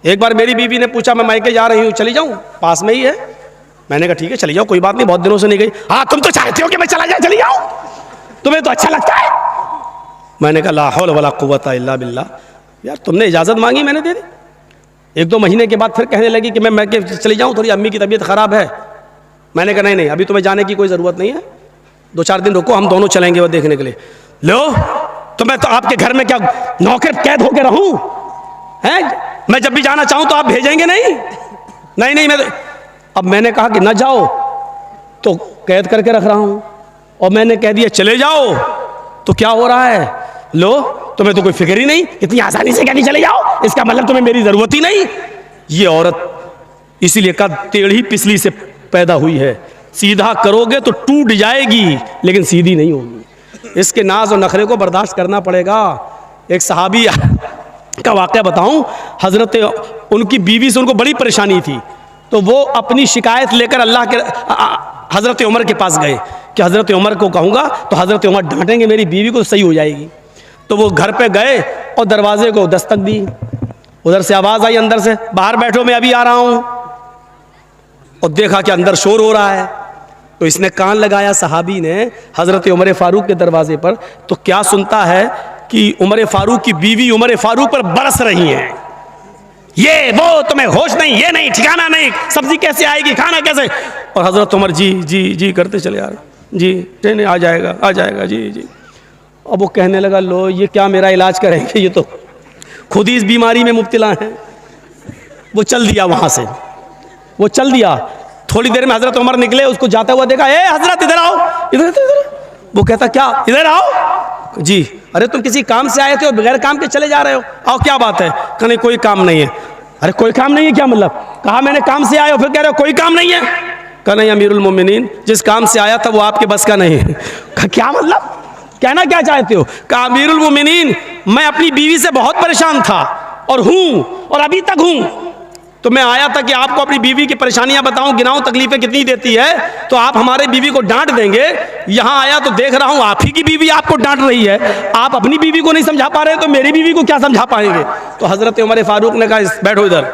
एक बार मेरी बीवी ने पूछा, मैं मायके जा रही हूँ, चली जाऊँ, पास में ही है। मैंने कहा ठीक है चली जाओ, कोई बात नहीं, बहुत दिनों से नहीं गई। हाँ तुम तो चाहते हो कि मैं चला जाए, चली जाऊँ, तुम्हें तो अच्छा लगता है। मैंने कहा ला हौल वला कुव्वता इल्ला बिल्लाह। यार तुमने इजाज़त मांगी, मैंने दे दी। 1-2 महीने के बाद फिर कहने लगी कि मैं चली जाऊँ, थोड़ी अम्मी की तबीयत ख़राब है। मैंने कहा नहीं अभी तुम्हें जाने की कोई ज़रूरत नहीं है, 2-4 दिन रुको, हम दोनों चलेंगे वो देखने के लिए। लो तो मैं तो आपके घर में क्या नौकर कैद होकर रहूं हैं? मैं जब भी जाना चाहूं तो आप भेजेंगे नहीं? नहीं मैं अब मैंने कहा कि ना जाओ तो कैद करके रख रहा हूं, और मैंने कह दिया चले जाओ तो क्या हो रहा है? लो तुम्हें तो कोई फिक्र ही नहीं, इतनी आसानी से कहती चले जाओ, इसका मतलब तुम्हें मेरी जरूरत ही नहीं। ये औरत इसीलिए का टेढ़ी पिछली से पैदा हुई है, सीधा करोगे तो टूट जाएगी लेकिन सीधी नहीं होगी। इसके नाज और नखरे को बर्दाश्त करना पड़ेगा। एक सहाबी का वाक़या बताऊं, हज़रत उनकी बीवी से उनको बड़ी परेशानी थी, तो वो अपनी शिकायत लेकर अल्लाह के हज़रत उमर के पास गए कि हज़रत उमर को कहूँगा तो हज़रत उमर डांटेंगे मेरी बीवी को, सही हो जाएगी। तो वो घर पे गए और दरवाजे को दस्तक दी, उधर से आवाज़ आई अंदर से, बाहर बैठो मैं अभी आ रहा हूँ। और देखा कि अंदर शोर हो रहा है, तो इसने कान लगाया सहाबी ने हज़रत उमर फ़ारूक के दरवाजे पर, तो क्या सुनता है कि उमर फ़ारूक की बीवी उमर फ़ारूक पर बरस रही हैं, ये वो तुम्हें होश नहीं, ये नहीं, ठिकाना नहीं, सब्जी कैसे आएगी, खाना कैसे। और हज़रत उमर जी जी जी करते चले यार, जी नहीं आ जाएगा जी जी। अब वो कहने लगा लो ये क्या मेरा इलाज करेंगे, ये तो खुद ही इस बीमारी में मुब्तला हैं। वो चल दिया वहाँ से, वो चल दिया। थोड़ी देर में हज़रत उमर निकले, उसको जाता हुआ देखा, ए हज़रत इधर आओ, इधर। वो कहता क्या, इधर आओ जी। अरे तुम किसी काम से आए थे और बगैर काम के चले जा रहे हो, आओ क्या बात है? कहा नहीं कोई काम नहीं है। अरे कोई काम नहीं है क्या मतलब? कहा मैंने काम से आया, फिर कह रहे हो कोई काम नहीं है? कहा नहीं अमीरुल मोमिनीन, जिस काम से आया था वो आपके बस का नहीं है। कहा क्या मतलब, कहना क्या चाहते हो? कहा अमीरुल मोमिनीन, मैं अपनी बीवी से बहुत परेशान था और हूँ और अभी तक हूँ, तो मैं आया था कि आपको अपनी बीवी की परेशानियां बताऊं, गिनाऊं तकलीफें कितनी देती है, तो आप हमारे बीवी को डांट देंगे। यहाँ आया तो देख रहा हूँ आप ही की बीवी आपको डांट रही है, आप अपनी बीवी को नहीं समझा पा रहे तो मेरी बीवी को क्या समझा पाएंगे? तो हज़रत उमर फ़ारूक ने कहा बैठो इधर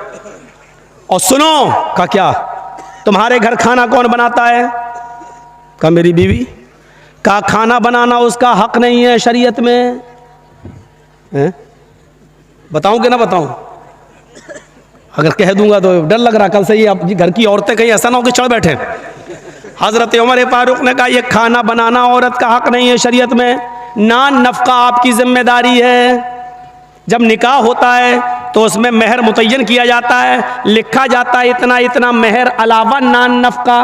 और सुनो। कहा क्या? तुम्हारे घर खाना कौन बनाता है? कहा मेरी बीवी। कहा खाना बनाना उसका हक नहीं है शरीयत में, बताऊं कि ना बताऊं? अगर कह दूंगा तो डर लग रहा कल से ये घर की औरतें कहीं ऐसा ना हो कि चढ़ बैठे। हज़रत उमर फ़ारूक ने कहा ये खाना बनाना औरत का हक नहीं है शरीयत में, नान नफ़का आपकी जिम्मेदारी है। जब निकाह होता है तो उसमें महर मुतय्यन किया जाता है, लिखा जाता है इतना इतना महर अलावा नान नफ़का,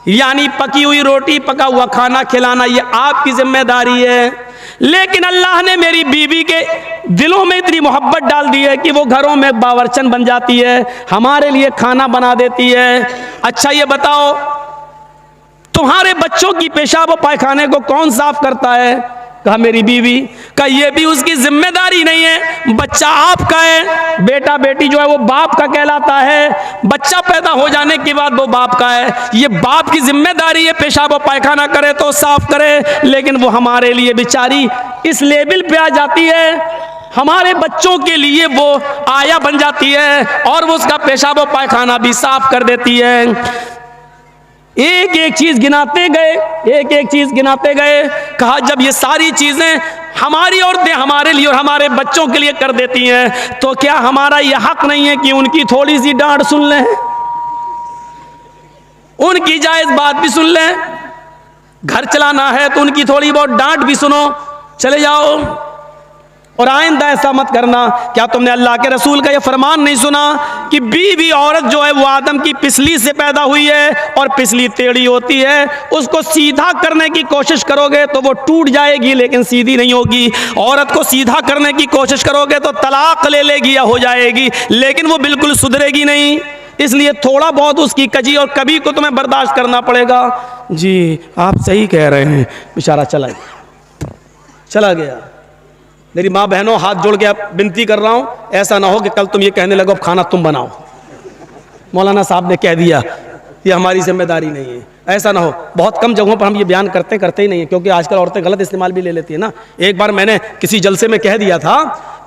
यानी पकी हुई रोटी पका हुआ खाना खिलाना ये आपकी जिम्मेदारी है। लेकिन अल्लाह ने मेरी बीवी के दिलों में इतनी मोहब्बत डाल दी है कि वो घरों में बावर्चन बन जाती है, हमारे लिए खाना बना देती है। अच्छा ये बताओ तुम्हारे बच्चों की पेशाब और पायखाने को कौन साफ करता है? कहा मेरी बीवी। कहा ये भी उसकी जिम्मेदारी नहीं है, बच्चा आपका है, बेटा बेटी जो है वो बाप का कहलाता है, बच्चा पैदा हो जाने के बाद वो बाप का है, ये बाप की जिम्मेदारी है पेशाब और पायखाना करे तो साफ करे। लेकिन वो हमारे लिए बेचारी इस लेवल पे आ जाती है, हमारे बच्चों के लिए वो आया बन जाती है और वो उसका पेशाब और पायखाना भी साफ कर देती है। एक एक चीज गिनाते गए, एक एक चीज गिनाते गए। कहा जब ये सारी चीजें हमारी औरतें हमारे लिए और हमारे बच्चों के लिए कर देती हैं, तो क्या हमारा ये हक नहीं है कि उनकी थोड़ी सी डांट सुन लें, उनकी जायज बात भी सुन लें? घर चलाना है तो उनकी थोड़ी बहुत डांट भी सुनो, चले जाओ। और आइंदा ऐसा मत करना। क्या तुमने अल्लाह के रसूल का यह फरमान नहीं सुना कि बीवी औरत जो है वो आदम की पिछली से पैदा हुई है और पिछली टेढ़ी होती है, उसको सीधा करने की कोशिश करोगे तो वो टूट जाएगी लेकिन सीधी नहीं होगी। औरत को सीधा करने की कोशिश करोगे तो तलाक ले लेगी या हो जाएगी, लेकिन वो बिल्कुल सुधरेगी नहीं। इसलिए थोड़ा बहुत उसकी कजी और कभी को तुम्हें बर्दाश्त करना पड़ेगा। जी आप सही कह रहे हैं। बेचारा चला गया। मेरी माँ बहनों हाथ जोड़ के आप विनती कर रहा हूँ, ऐसा ना हो कि कल तुम ये कहने लगो अब खाना तुम बनाओ, मौलाना साहब ने कह दिया, ये हमारी जिम्मेदारी नहीं है। ऐसा ना हो। बहुत कम जगहों पर हम ये बयान करते ही नहीं है, क्योंकि आजकल औरतें गलत इस्तेमाल भी ले लेती है ना। एक बार मैंने किसी जलसे में कह दिया था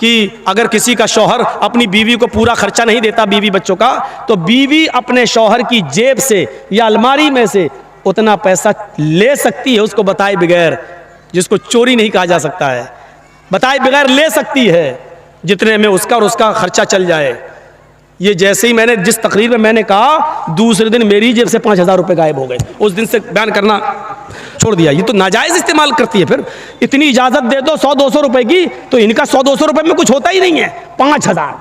कि अगर किसी का शौहर अपनी बीवी को पूरा खर्चा नहीं देता बीवी बच्चों का, तो बीवी अपने शौहर की जेब से या अलमारी में से उतना पैसा ले सकती है उसको बताए बगैर, जिसको चोरी नहीं कहा जा सकता है, बताए बगैर ले सकती है, जितने में उसका और उसका खर्चा चल जाए। ये जैसे ही मैंने जिस तकरीर में मैंने कहा, दूसरे दिन मेरी जेब से 5,000 रुपये गायब हो गए। उस दिन से बयान करना छोड़ दिया। ये तो नाजायज़ इस्तेमाल करती है। फिर इतनी इजाज़त दे दो 100-200 रुपये की, तो इनका 100-200 रुपये में कुछ होता ही नहीं है, 5,000।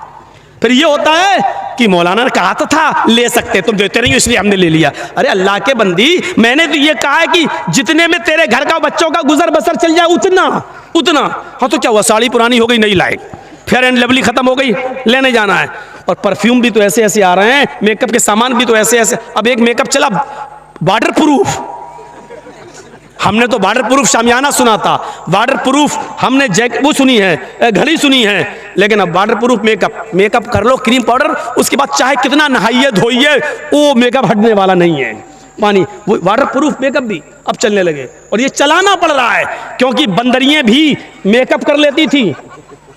फिर ये होता है कि मौलाना ने कहा तो था ले सकते, तुम देते नहीं हो इसलिए हमने ले लिया। अरे अल्लाह के बंदी, मैंने तो ये कहा है कि जितने में तेरे घर का बच्चों का गुजर बसर चल जाए उतना। हाँ तो क्या हुआ, साड़ी पुरानी हो गई नहीं लाए, फेयर एंड लवली खत्म हो गई, लेने जाना है। और परफ्यूम भी तो ऐसे ऐसे आ रहे हैं, मेकअप के सामान भी तो ऐसे ऐसे। अब एक मेकअप चला वाटर प्रूफ, हमने तो वाटर प्रूफ शामियाना सुना था, वाटर प्रूफ हमने वो सुनी है, घड़ी सुनी है, लेकिन अब वाटर प्रूफ मेकअप कर लो, क्रीम पाउडर, उसके बाद चाहे कितना नहाइए धोइए वो मेकअप हटने वाला नहीं है। पानी वो वाटर प्रूफ मेकअप भी अब चलने लगे, और ये चलाना पड़ रहा है, क्योंकि बंदरियां भी मेकअप कर लेती थी,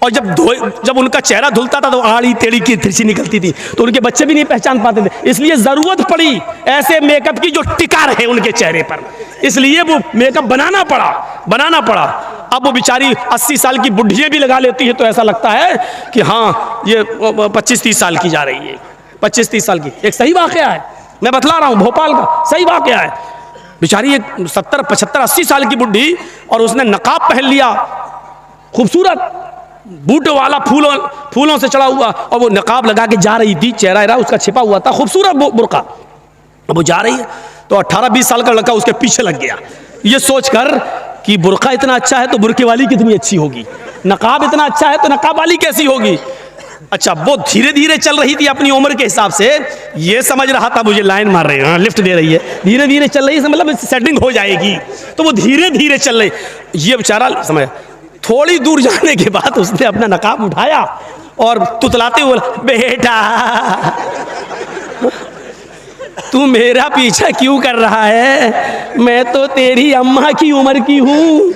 और जब उनका चेहरा धुलता था तो आड़ी टेढ़ी की तिरछी निकलती थी, तो उनके बच्चे भी नहीं पहचान पाते थे। इसलिए जरूरत पड़ी ऐसे मेकअप की जो टिका रहे उनके चेहरे पर, इसलिए वो मेकअप बनाना पड़ा। अब वो बेचारी 80 साल की बुढ़ियाँ भी लगा लेती है, तो ऐसा लगता है कि हाँ ये 25-30 साल की जा रही है, 25-30 साल की। एक सही वाकया है, मैं बतला रहा हूँ, भोपाल का सही वाकया है। बेचारी एक 70, 75, 80 साल की बुढ़ी, और उसने नकाब पहन लिया, खूबसूरत बूट वाला, फूलों से चढ़ा हुआ, और वो नकाब लगा के जा रही थी, चेहरा उसका छिपा हुआ था, खूबसूरत बुर्का। अब वो जा रही है तो 18-20 साल का लड़का उसके पीछे लग गया, ये सोचकर कि बुर्का इतना अच्छा है तो बुर्के वाली कितनी अच्छी होगी, नकाब इतना अच्छा है तो नकाब वाली कैसी होगी। अच्छा, वो धीरे धीरे चल रही थी अपनी उम्र के हिसाब से, ये समझ रहा था मुझे लाइन मार रही है, लिफ्ट दे रही है, धीरे धीरे चल रही है, मतलब सेटिंग हो जाएगी, तो वो धीरे धीरे चल रही। ये बेचारा समझ, थोड़ी दूर जाने के बाद उसने अपना नकाब उठाया और तुतलाते हुए बोला, बेटा तू मेरा पीछा क्यों कर रहा है, मैं तो तेरी अम्मा की उम्र की हूँ।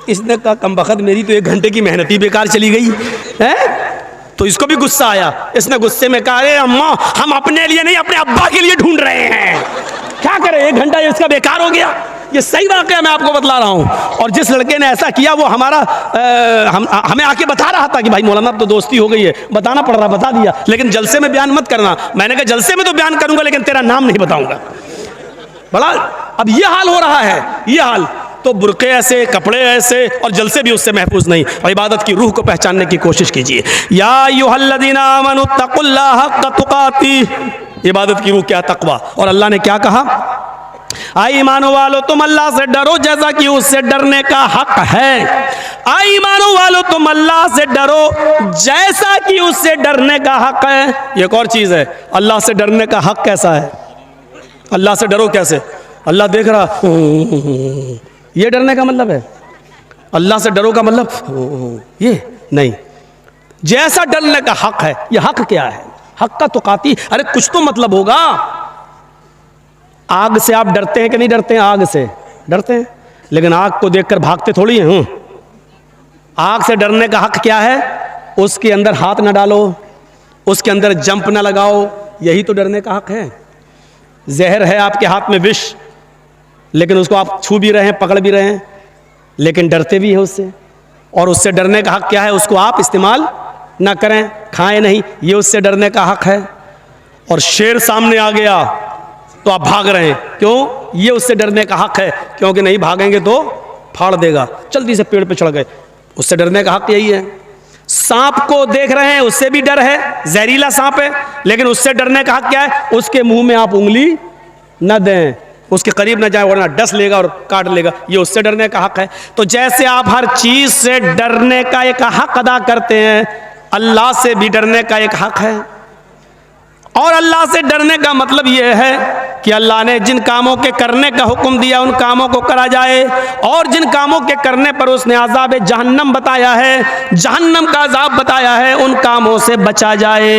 इसने कहा कमबख्त, मेरी तो 1 घंटे की मेहनत ही बेकार चली गई है। तो इसको भी गुस्सा आया, इसने गुस्से में कहा, अरे अम्मा हम अपने लिए नहीं अपने अब्बा के लिए ढूंढ रहे हैं, क्या करें, 1 घंटा इसका बेकार हो गया। ये सही वाकया मैं आपको बतला रहा हूँ। और जिस लड़के ने ऐसा किया वो हमें आके बता रहा था कि भाई मौलाना अब तो दोस्ती हो गई है, बताना पड़ रहा, बता दिया, लेकिन जलसे में बयान मत करना। मैंने कहा जलसे में तो बयान करूंगा लेकिन तेरा नाम नहीं बताऊंगा। बड़ा अब ये हाल हो रहा है, ये हाल। तो बुर्के ऐसे, कपड़े ऐसे, और जलसे भी उससे महफूज नहीं। और इबादत की रूह को पहचानने की कोशिश कीजिए। या अय्युहल्लज़ीना आमनू तक़ुल्लाह हक़्क़ तुक़ाती, इबादत की रूह क्या, तक़वा। और अल्लाह ने क्या कहा, आई ईमानो वालो तुम अल्लाह से डरो जैसा कि उससे डरने का हक है। आई ईमानो वालो तुम अल्लाह से डरो जैसा कि उससे डरने का हक है। एक और चीज़ है, अल्लाह से डरने का हक कैसा है, अल्लाह से डरो कैसे, अल्लाह देख रहा, ये डरने का मतलब है। अल्लाह से डरो का मतलब ये नहीं, जैसा डरने का हक है। ये हक क्या है, हक का तुकाती, अरे कुछ तो मतलब होगा। आग से आप डरते हैं कि नहीं डरते हैं, आग से डरते हैं, लेकिन आग को देखकर भागते थोड़ी हैं। आग से डरने का हक क्या है, उसके अंदर हाथ ना डालो, उसके अंदर जंप ना लगाओ, यही तो डरने का हक है। जहर है आपके हाथ में, विष, लेकिन उसको आप छू भी रहे हैं, पकड़ भी रहे हैं, लेकिन डरते भी हैं उससे। और उससे डरने का हक क्या है, उसको आप इस्तेमाल ना करें, खाएं नहीं, ये उससे डरने का हक है। और शेर सामने आ गया तो आप भाग रहे हैं, क्यों, ये उससे डरने का हक है, क्योंकि नहीं भागेंगे तो फाड़ देगा। जल्दी से पेड़ पे चढ़ गए, उससे डरने का हक यही है। सांप को देख रहे हैं, उससे भी डर है, जहरीला सांप है, लेकिन उससे डरने का हक क्या है, उसके मुंह में आप उंगली न दें, उसके करीब न जाए, वरना डस लेगा और काट लेगा, ये उससे डरने का हक है। तो जैसे आप हर चीज से डरने का एक हक अदा करते हैं, अल्लाह से भी डरने का एक हक है। और अल्लाह से डरने का मतलब यह है कि अल्लाह ने जिन कामों के करने का हुक्म दिया उन कामों को करा जाए, और जिन कामों के करने पर उसने अज़ाब जहन्नम बताया है, जहन्नम का अज़ाब बताया है, उन कामों से बचा जाए।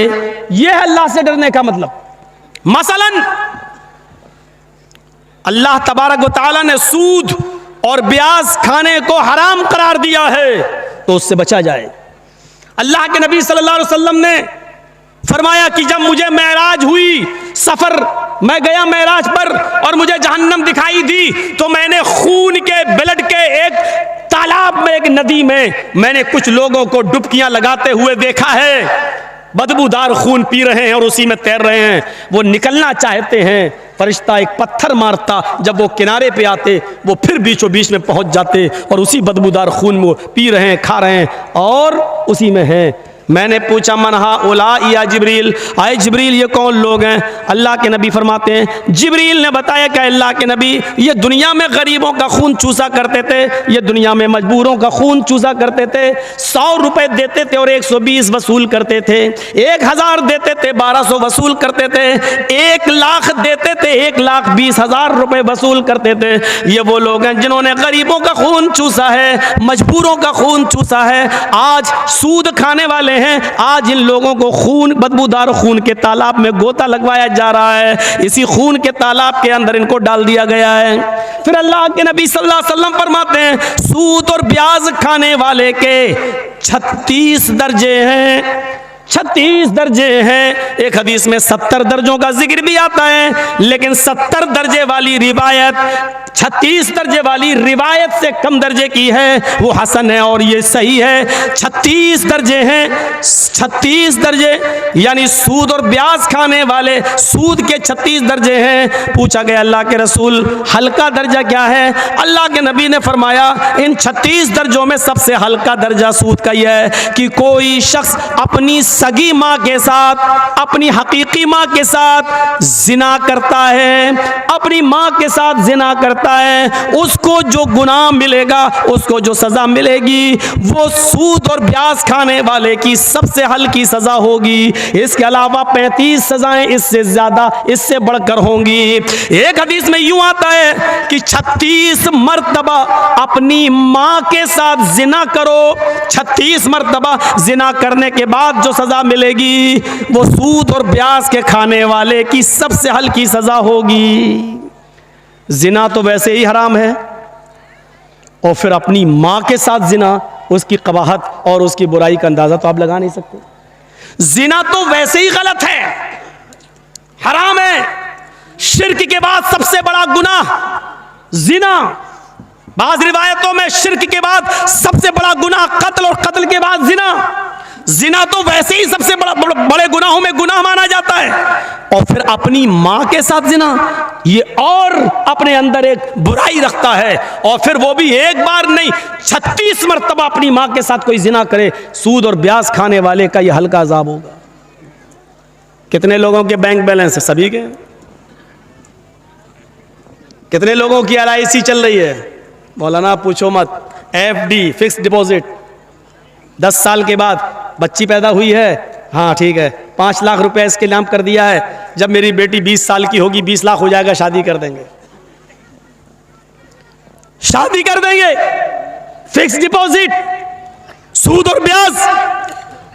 यह है अल्लाह से डरने का मतलब। मसलन अल्लाह तबारक व तआला ने सूद और ब्याज खाने को हराम करार दिया है, तो उससे बचा जाए। अल्लाह के नबी सल्लल्लाहु अलैहि वसल्लम ने फरमाया कि जब मुझे मेराज हुई, सफर मैं गया मेराज पर और मुझे जहन्नम दिखाई दी, तो मैंने खून के ब्लड के एक तालाब में, एक नदी में मैंने कुछ लोगों को डुबकियां लगाते हुए देखा है। बदबूदार खून पी रहे हैं और उसी में तैर रहे हैं। वो निकलना चाहते हैं, फरिश्ता एक पत्थर मारता, जब वो किनारे पे आते वो फिर बीचों बीच में पहुंच जाते और उसी बदबूदार खून में वो पी रहे हैं, खा रहे हैं और उसी में हैं। मैंने पूछा मनहा उला या जिब्रील, आए जिब्रील ये कौन लोग हैं? अल्लाह के नबी फरमाते हैं, जिब्रील ने बताया कि अल्लाह के नबी ये दुनिया में गरीबों का खून चूसा करते थे, ये दुनिया में मजबूरों का खून चूसा करते थे। 100 रुपए देते थे और 120 वसूल करते थे, 1000 देते थे 1200 वसूल करते थे, 1 लाख देते थे 1,20,000 रुपए वसूल करते थे। ये वो लोग हैं जिन्होंने गरीबों का खून चूसा है, मजबूरों का खून चूसा है। आज सूद खाने वाले हैं, आज इन लोगों को खून, बदबूदार खून के तालाब में गोता लगवाया जा रहा है, इसी खून के तालाब के अंदर इनको डाल दिया गया है। फिर अल्लाह के नबी सल्लल्लाहु अलैहि वसल्लम फरमाते हैं, सूद और ब्याज खाने वाले के 36 दर्जे हैं, 36 दर्जे हैं। एक हदीस में 70 दर्जों का जिक्र भी आता है, लेकिन 70 दर्जे वाली रिवायत 36 दर्जे वाली रिवायत से कम दर्जे की है, वो हसन है और ये सही है। 36 दर्जे हैं, 36 दर्जे यानी सूद और ब्याज खाने वाले सूद के 36 दर्जे हैं। पूछा गया अल्लाह के रसूल हल्का दर्जा क्या है? अल्लाह के नबी ने फरमाया इन 36 दर्जों में सबसे हल्का दर्जा सूद का यह है कि कोई शख्स अपनी सगी माँ के साथ, अपनी हकीकी माँ के साथ जिना करता है, अपनी माँ के साथ जिना करता है, उसको जो गुनाह मिलेगा, उसको जो सजा मिलेगी, वो सूद और ब्याज खाने वाले की सबसे हल्की सजा होगी। इसके अलावा 35 सजाएं इससे ज्यादा, इससे बढ़कर होंगी। एक हदीस में यूं आता है कि 36 मर्तबा अपनी माँ के साथ जिना करो, 36 मर्तबा जिना करने के बाद जो सजा मिलेगी वो सूद और ब्याज के खाने वाले की सबसे हल्की सजा होगी। जिना तो वैसे ही हराम है और फिर अपनी माँ के साथ जिना, उसकी कबाहत और उसकी बुराई का अंदाजा तो आप लगा नहीं सकते। जिना तो वैसे ही गलत है, हराम है, शिर्क के बाद सबसे बड़ा गुनाह जिना। बाज़ रिवायतों में शिर्क के बाद सबसे बड़ा गुनाह कत्ल और कत्ल के बाद जिना। जिना तो वैसे ही सबसे बड़े गुनाहों में गुनाह माना जाता है और फिर अपनी माँ के साथ जिना, ये और अपने अंदर एक बुराई रखता है। और फिर वो भी एक बार नहीं, 36 मरतबा अपनी माँ के साथ कोई जिना करे, सूद और ब्याज खाने वाले का ये हल्का अजाब होगा। कितने लोगों के बैंक बैलेंस है? सभी के। कितने लोगों की LIC चल रही है? मौलाना पूछो मत। FD फिक्स डिपॉजिट, 10 साल के बाद बच्ची पैदा हुई है, हाँ ठीक है, 5 लाख रुपए इसके नाम कर दिया है, जब मेरी बेटी 20 साल की होगी 20 लाख हो जाएगा, शादी कर देंगे, शादी कर देंगे। फिक्स डिपॉजिट, सूद और ब्याज।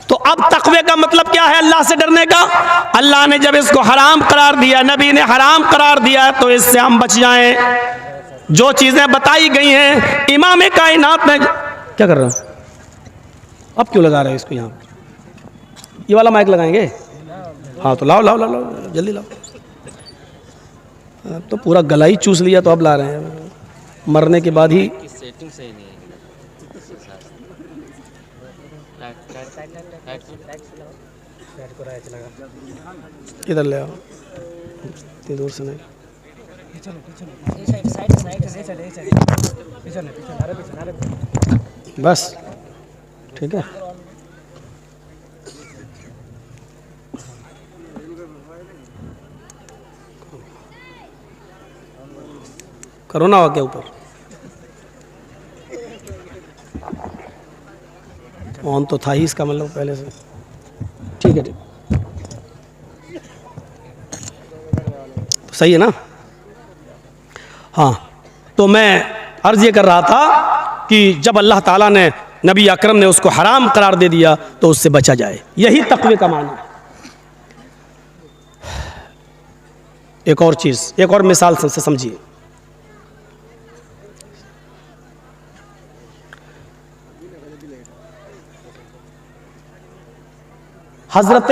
तो अब तकवे का मतलब क्या है? अल्लाह से डरने का। अल्लाह ने जब इसको हराम करार दिया, नबी ने हराम करार दिया, तो इससे हम बच जाएं। जो चीजें बताई गई हैं इमाम कायनात ने, क्या कर रहा हूं? अब क्यों लगा रहे हैं इसको? यहाँ ये वाला माइक लगाएंगे? हाँ तो लाओ लाओ लाओ लाओ, जल्दी लाओ। अब तो पूरा गला ही चूस लिया, तो अब ला रहे हैं, मरने के बाद ही। सेटिंग सही नहीं है। इधर ले आओ, इतनी दूर से नहीं। बस ठीक है। करो ना आगे ऊपर, ऑन तो था ही इसका मतलब पहले से। ठीक है, ठीक तो सही है ना? हाँ, तो मैं अर्ज ये कर रहा था कि जब अल्लाह ताला ने, नबी अकरम ने उसको हराम करार दे दिया तो उससे बचा जाए, यही तक़वे का माना है। एक और चीज़, एक और मिसाल से समझिए। हजरत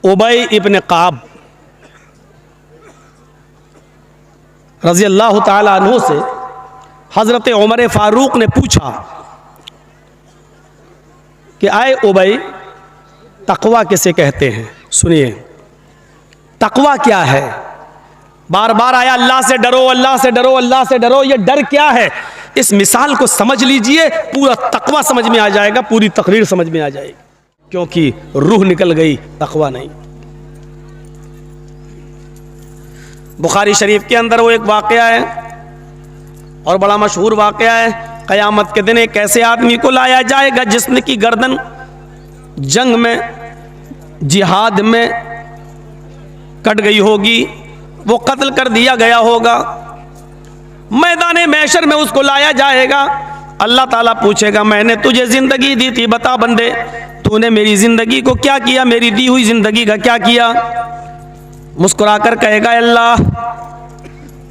उबई इब्न काब रजी अल्लाह ताला अन्हु से हजरत उमर फारूक ने पूछा कि आए उबई, तकवा किसे कहते हैं? सुनिए, तकवा क्या है? बार बार आया अल्लाह से डरो, अल्लाह से डरो, अल्लाह से डरो। ये डर क्या है? इस मिसाल को समझ लीजिए, पूरा तकवा समझ में आ जाएगा, पूरी तकरीर समझ में आ जाएगी। क्योंकि रूह निकल गई, तकवा नहीं। बुखारी शरीफ के अंदर वो एक वाकया है और बड़ा मशहूर वाकया है। क़यामत के दिन एक ऐसे आदमी को लाया जाएगा जिसने की गर्दन जंग में, जिहाद में कट गई होगी, वो कत्ल कर दिया गया होगा। मैदान महशर में उसको लाया जाएगा। अल्लाह ताला पूछेगा, मैंने तुझे जिंदगी दी थी, बता बंदे तूने मेरी जिंदगी को क्या किया, मेरी दी हुई जिंदगी का क्या किया? मुस्कुराकर कहेगा, अल्लाह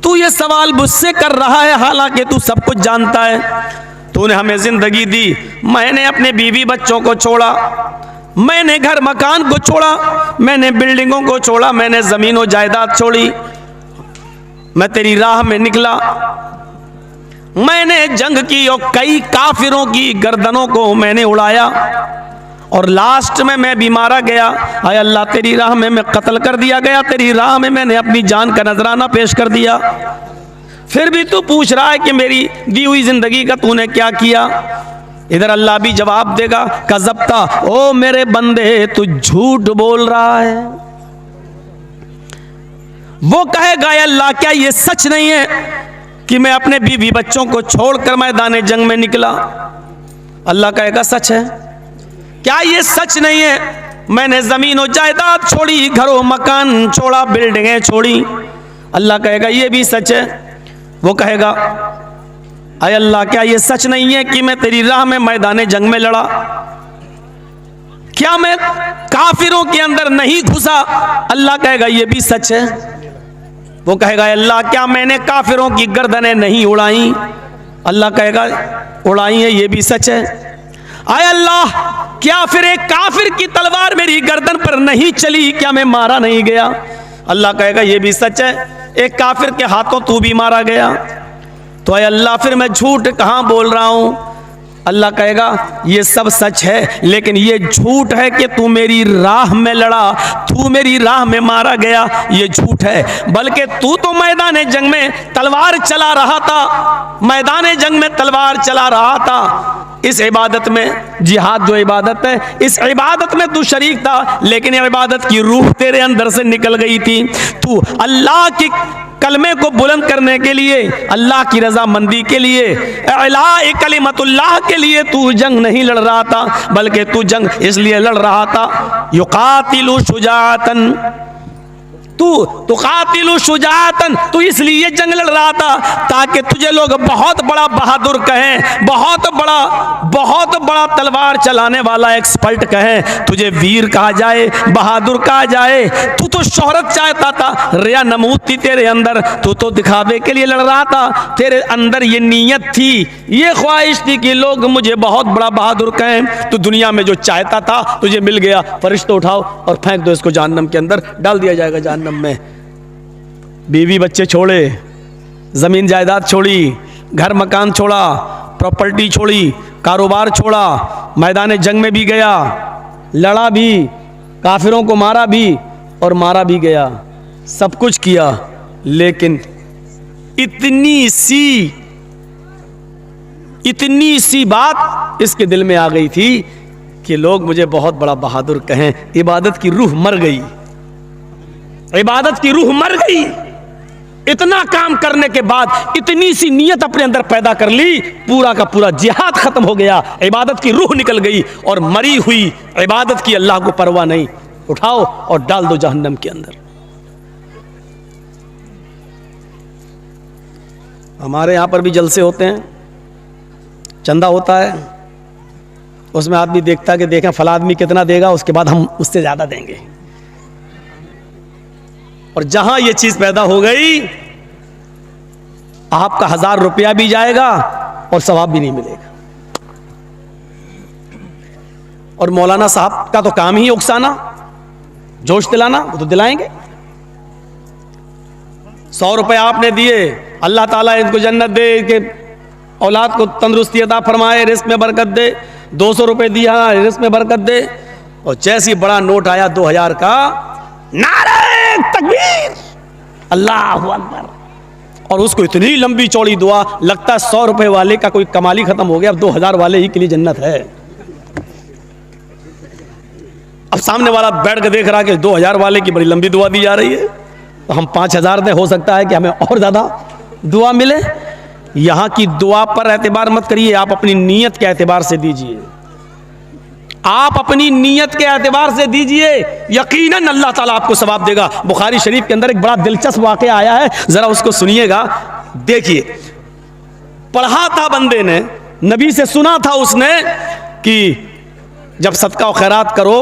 तू ये सवाल मुझसे कर रहा है, हालांकि तू सब कुछ जानता है। तूने हमें जिंदगी दी, मैंने अपने बीवी बच्चों को छोड़ा, मैंने घर मकान को छोड़ा, मैंने बिल्डिंगों को छोड़ा, मैंने जमीन और जायदाद छोड़ी, मैं तेरी राह में निकला, मैंने जंग की और कई काफिरों की गर्दनों को मैंने उड़ाया और लास्ट में मैं भी मारा गया। आय अल्लाह तेरी राह में मैं कत्ल कर दिया गया, तेरी राह में मैंने अपनी जान का नजराना पेश कर दिया। फिर भी तू पूछ रहा है कि मेरी दी हुई जिंदगी का तूने क्या किया? इधर अल्लाह भी जवाब देगा, कज़ब्ता, ओ मेरे बंदे तू झूठ बोल रहा है। वो कहेगा, अल्लाह क्या ये सच नहीं है कि मैं अपने बीवी बच्चों को छोड़कर मैदान जंग में निकला? अल्लाह कहेगा, सच है। क्या ये सच नहीं है मैंने जमीन और जायदाद छोड़ी, घरों मकान छोड़ा, बिल्डिंगें छोड़ी? अल्लाह कहेगा, ये भी सच है। वो कहेगा, अय अल्लाह क्या ये सच नहीं है कि मैं तेरी राह में मैदान जंग में लड़ा? क्या मैं काफिरों के अंदर नहीं घुसा? अल्लाह कहेगा, ये भी सच है। वो कहेगा, अल्लाह क्या मैंने काफिरों की गर्दनें नहीं उड़ाई? अल्लाह कहेगा, उड़ाई है, ये भी सच है। आय अल्लाह क्या फिर एक काफिर की तलवार मेरी गर्दन पर नहीं चली? क्या मैं मारा नहीं गया? अल्लाह कहेगा, ये भी सच है, एक काफिर के हाथों तू भी मारा गया। तो आय अल्लाह फिर मैं झूठ कहाँ बोल रहा हूँ? अल्लाह कहेगा, ये सब सच है, लेकिन ये झूठ है कि तू मेरी राह में लड़ा, तू मेरी राह में मारा गया, ये झूठ है। बल्कि तू तो मैदान जंग में तलवार चला रहा था, मैदान जंग में तलवार चला रहा था। इस इबादत में, जिहाद जो इबादत है, इस इबादत में तू शरीक था, लेकिन इबादत की रूह तेरे अंदर से निकल गई थी। तू अल्लाह की कलमे को बुलंद करने के लिए, अल्लाह की रजामंदी के लिए, इलाए कलिमतुल्लाह के लिए तू जंग नहीं लड़ रहा था, बल्कि तू जंग इसलिए लड़ रहा था, युकातिलु शुजाअतन, तू तुकातिलु शुजाअतन, तू इसलिए जंग लड़ रहा था ताकि तुझे लोग बहुत बड़ा बहादुर कहें, बहुत बड़ा तलवार चलाने वाला एक्सपर्ट कहें, तुझे वीर कहा जाए, बहादुर कहा जाए। तू तो शोहरत चाहता था, रिया नमूद थी तेरे अंदर, तू तो दिखावे के लिए लड़ रहा था, तेरे अंदर ये नीयत थी, ये ख्वाहिश थी कि लोग मुझे बहुत बड़ा बहादुर कहें। तू दुनिया में जो चाहता था तुझे मिल गया, फरिश्ते उठाओ और फेंक दो इसको जहन्नम के अंदर, डाल दिया जाएगा जहन्नम में। बीवी बच्चे छोड़े, जमीन जायदाद छोड़ी, घर मकान छोड़ा, प्रॉपर्टी छोड़ी, कारोबार छोड़ा, मैदान जंग में भी गया, लड़ा भी, काफिरों को मारा भी और मारा भी गया, सब कुछ किया, लेकिन इतनी सी बात इसके दिल में आ गई थी कि लोग मुझे बहुत बड़ा बहादुर कहें। इबादत की रूह मर गई, इबादत की रूह मर गई। इतना काम करने के बाद इतनी सी नीयत अपने अंदर पैदा कर ली, पूरा का पूरा जिहाद खत्म हो गया, इबादत की रूह निकल गई और मरी हुई इबादत की अल्लाह को परवाह नहीं, उठाओ और डाल दो जहन्नम के अंदर। हमारे यहां पर भी जलसे होते हैं, चंदा होता है, उसमें आदमी देखता है कि देखें फला आदमी कितना देगा, उसके बाद हम उससे ज्यादा देंगे। और जहां ये चीज पैदा हो गई, आपका 1000 रुपया भी जाएगा और सवाब भी नहीं मिलेगा। और मौलाना साहब का तो काम ही उकसाना, जोश दिलाना, वो तो दिलाएंगे। 100 रुपए आपने दिए, अल्लाह ताला इनको जन्नत दे, कि औलाद को तंदुरुस्ती अता फरमाए, रिस्क में बरकत दे। 200 रुपए दिया, रिस्क में बरकत दे। और जैसी बड़ा नोट आया 2000 का, नारे तकबीर, अल्लाहु अकबर, और उसको इतनी लंबी चौड़ी दुआ, लगता है 100 रुपए वाले का कोई कमाल ही खत्म हो गया, अब 2000 वाले ही के लिए जन्नत है। अब सामने वाला बैठ के देख रहा कि 2000 वाले की बड़ी लंबी दुआ दी जा रही है, तो हम 5000 दें, हो सकता है कि हमें और ज्यादा दुआ मिले। यहां की दुआ पर एतबार मत करिए, आप अपनी नीयत के एतबार से दीजिए, आप अपनी नीयत के एतबार से दीजिए, यकीनन अल्लाह ताला आपको सवाब देगा। बुखारी शरीफ के अंदर एक बड़ा दिलचस्प वाक़या आया है, जरा उसको सुनिएगा। देखिए, पढ़ा था बंदे ने, नबी से सुना था उसने कि जब सदका और खैरात करो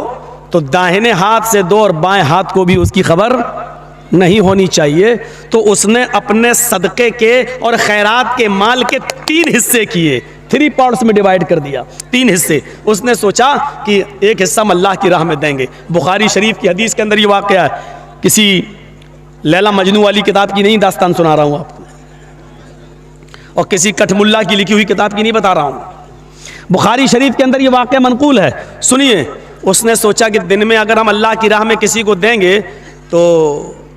तो दाहिने हाथ से दो और बाएं हाथ को भी उसकी खबर नहीं होनी चाहिए। तो उसने अपने सदके के और खैरात के माल के 3 हिस्से किए, 3 पार्ट्स में डिवाइड कर दिया, 3 हिस्से। उसने सोचा कि एक हिस्सा हम अल्लाह की राह में देंगे। बुखारी शरीफ की हदीस के अंदर ये वाक़या है, किसी लैला मजनू वाली किताब की नहीं दास्तान सुना रहा हूँ आपको, और किसी कठमुल्ला की लिखी हुई किताब की नहीं बता रहा हूँ। बुखारी शरीफ के अंदर ये वाक़या मनकूल है, सुनिए। उसने सोचा कि दिन में अगर हम अल्लाह की राह में किसी को देंगे तो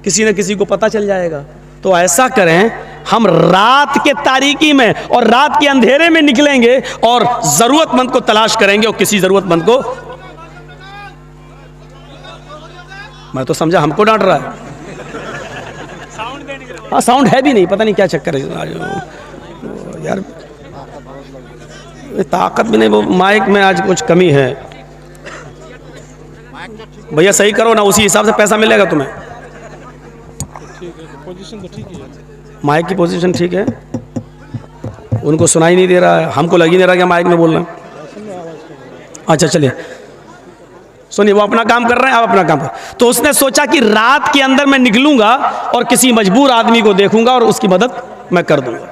किसी न किसी को पता चल जाएगा, तो ऐसा करें, हम रात के तारीकी में और रात के अंधेरे में निकलेंगे और जरूरतमंद को तलाश करेंगे, और किसी जरूरतमंद को, मैं तो समझा हमको डांट रहा है, हाँ साउंड है भी नहीं, पता नहीं क्या चक्कर है यार, ताकत भी नहीं, वो माइक में आज कुछ कमी है। भैया सही करो ना, उसी हिसाब से पैसा मिलेगा तुम्हें। पोजीशन तो ठीक है, माइक की पोजीशन ठीक है, उनको सुनाई नहीं दे रहा है, हमको लग ही नहीं रहा कि माइक में बोल रहे हैं। अच्छा चलिए सुनिए, वो अपना काम कर रहे हैं, आप अपना काम कर। तो उसने सोचा कि रात के अंदर मैं निकलूंगा और किसी मजबूर आदमी को देखूंगा और उसकी मदद मैं कर दूंगा।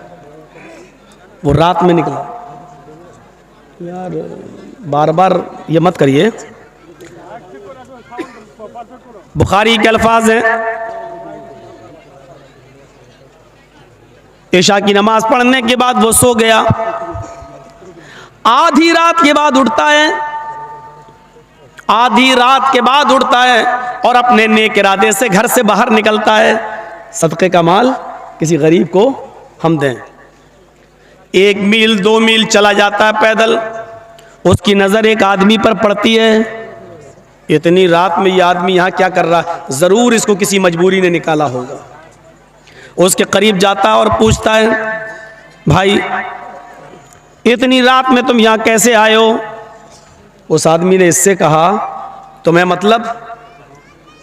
वो रात में निकला। यार बार बार ये मत करिए। बुखारी के अल्फाज हैं, इशा की नमाज पढ़ने के बाद वो सो गया, आधी रात के बाद उठता है, आधी रात के बाद उठता है और अपने नेक इरादे से घर से बाहर निकलता है, सदक़े का माल किसी गरीब को हम दें। 1 मील 2 मील चला जाता है पैदल, उसकी नज़र एक आदमी पर पड़ती है। इतनी रात में ये आदमी यहाँ क्या कर रहा है, ज़रूर इसको किसी मजबूरी ने निकाला होगा। उसके करीब जाता है और पूछता है, भाई इतनी रात में तुम यहाँ कैसे आए हो? उस आदमी ने इससे कहा, तुम्हें मतलब,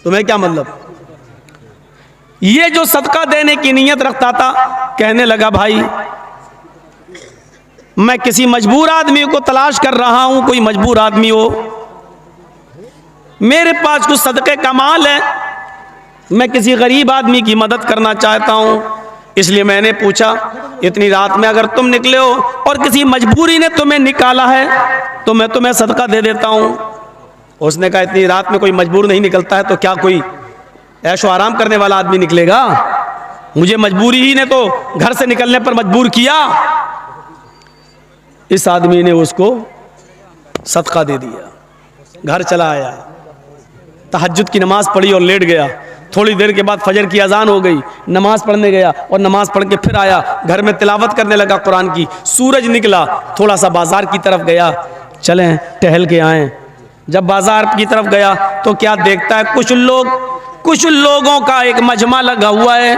तुम्हें क्या मतलब? ये जो सदका देने की नीयत रखता था, कहने लगा भाई मैं किसी मजबूर आदमी को तलाश कर रहा हूं, कोई मजबूर आदमी हो, मेरे पास कुछ सदके का माल है, मैं किसी गरीब आदमी की मदद करना चाहता हूं, इसलिए मैंने पूछा इतनी रात में अगर तुम निकले हो और किसी मजबूरी ने तुम्हें निकाला है तो मैं तुम्हें सदका दे देता हूं। उसने कहा इतनी रात में कोई मजबूर नहीं निकलता है, तो क्या कोई ऐशो आराम करने वाला आदमी निकलेगा? मुझे मजबूरी ही ने तो घर से निकलने पर मजबूर किया। इस आदमी ने उसको सदका दे दिया, घर चला आया, तहज्जुद की नमाज पढ़ी और लेट गया। थोड़ी देर के बाद फजर की अजान हो गई, नमाज पढ़ने गया और नमाज पढ़ के फिर आया, घर में तिलावत करने लगा कुरान की। सूरज निकला, थोड़ा सा बाजार की तरफ गया, चलें टहल के आए। जब बाजार की तरफ गया तो क्या देखता है, कुछ लोगों का एक मजमा लगा हुआ है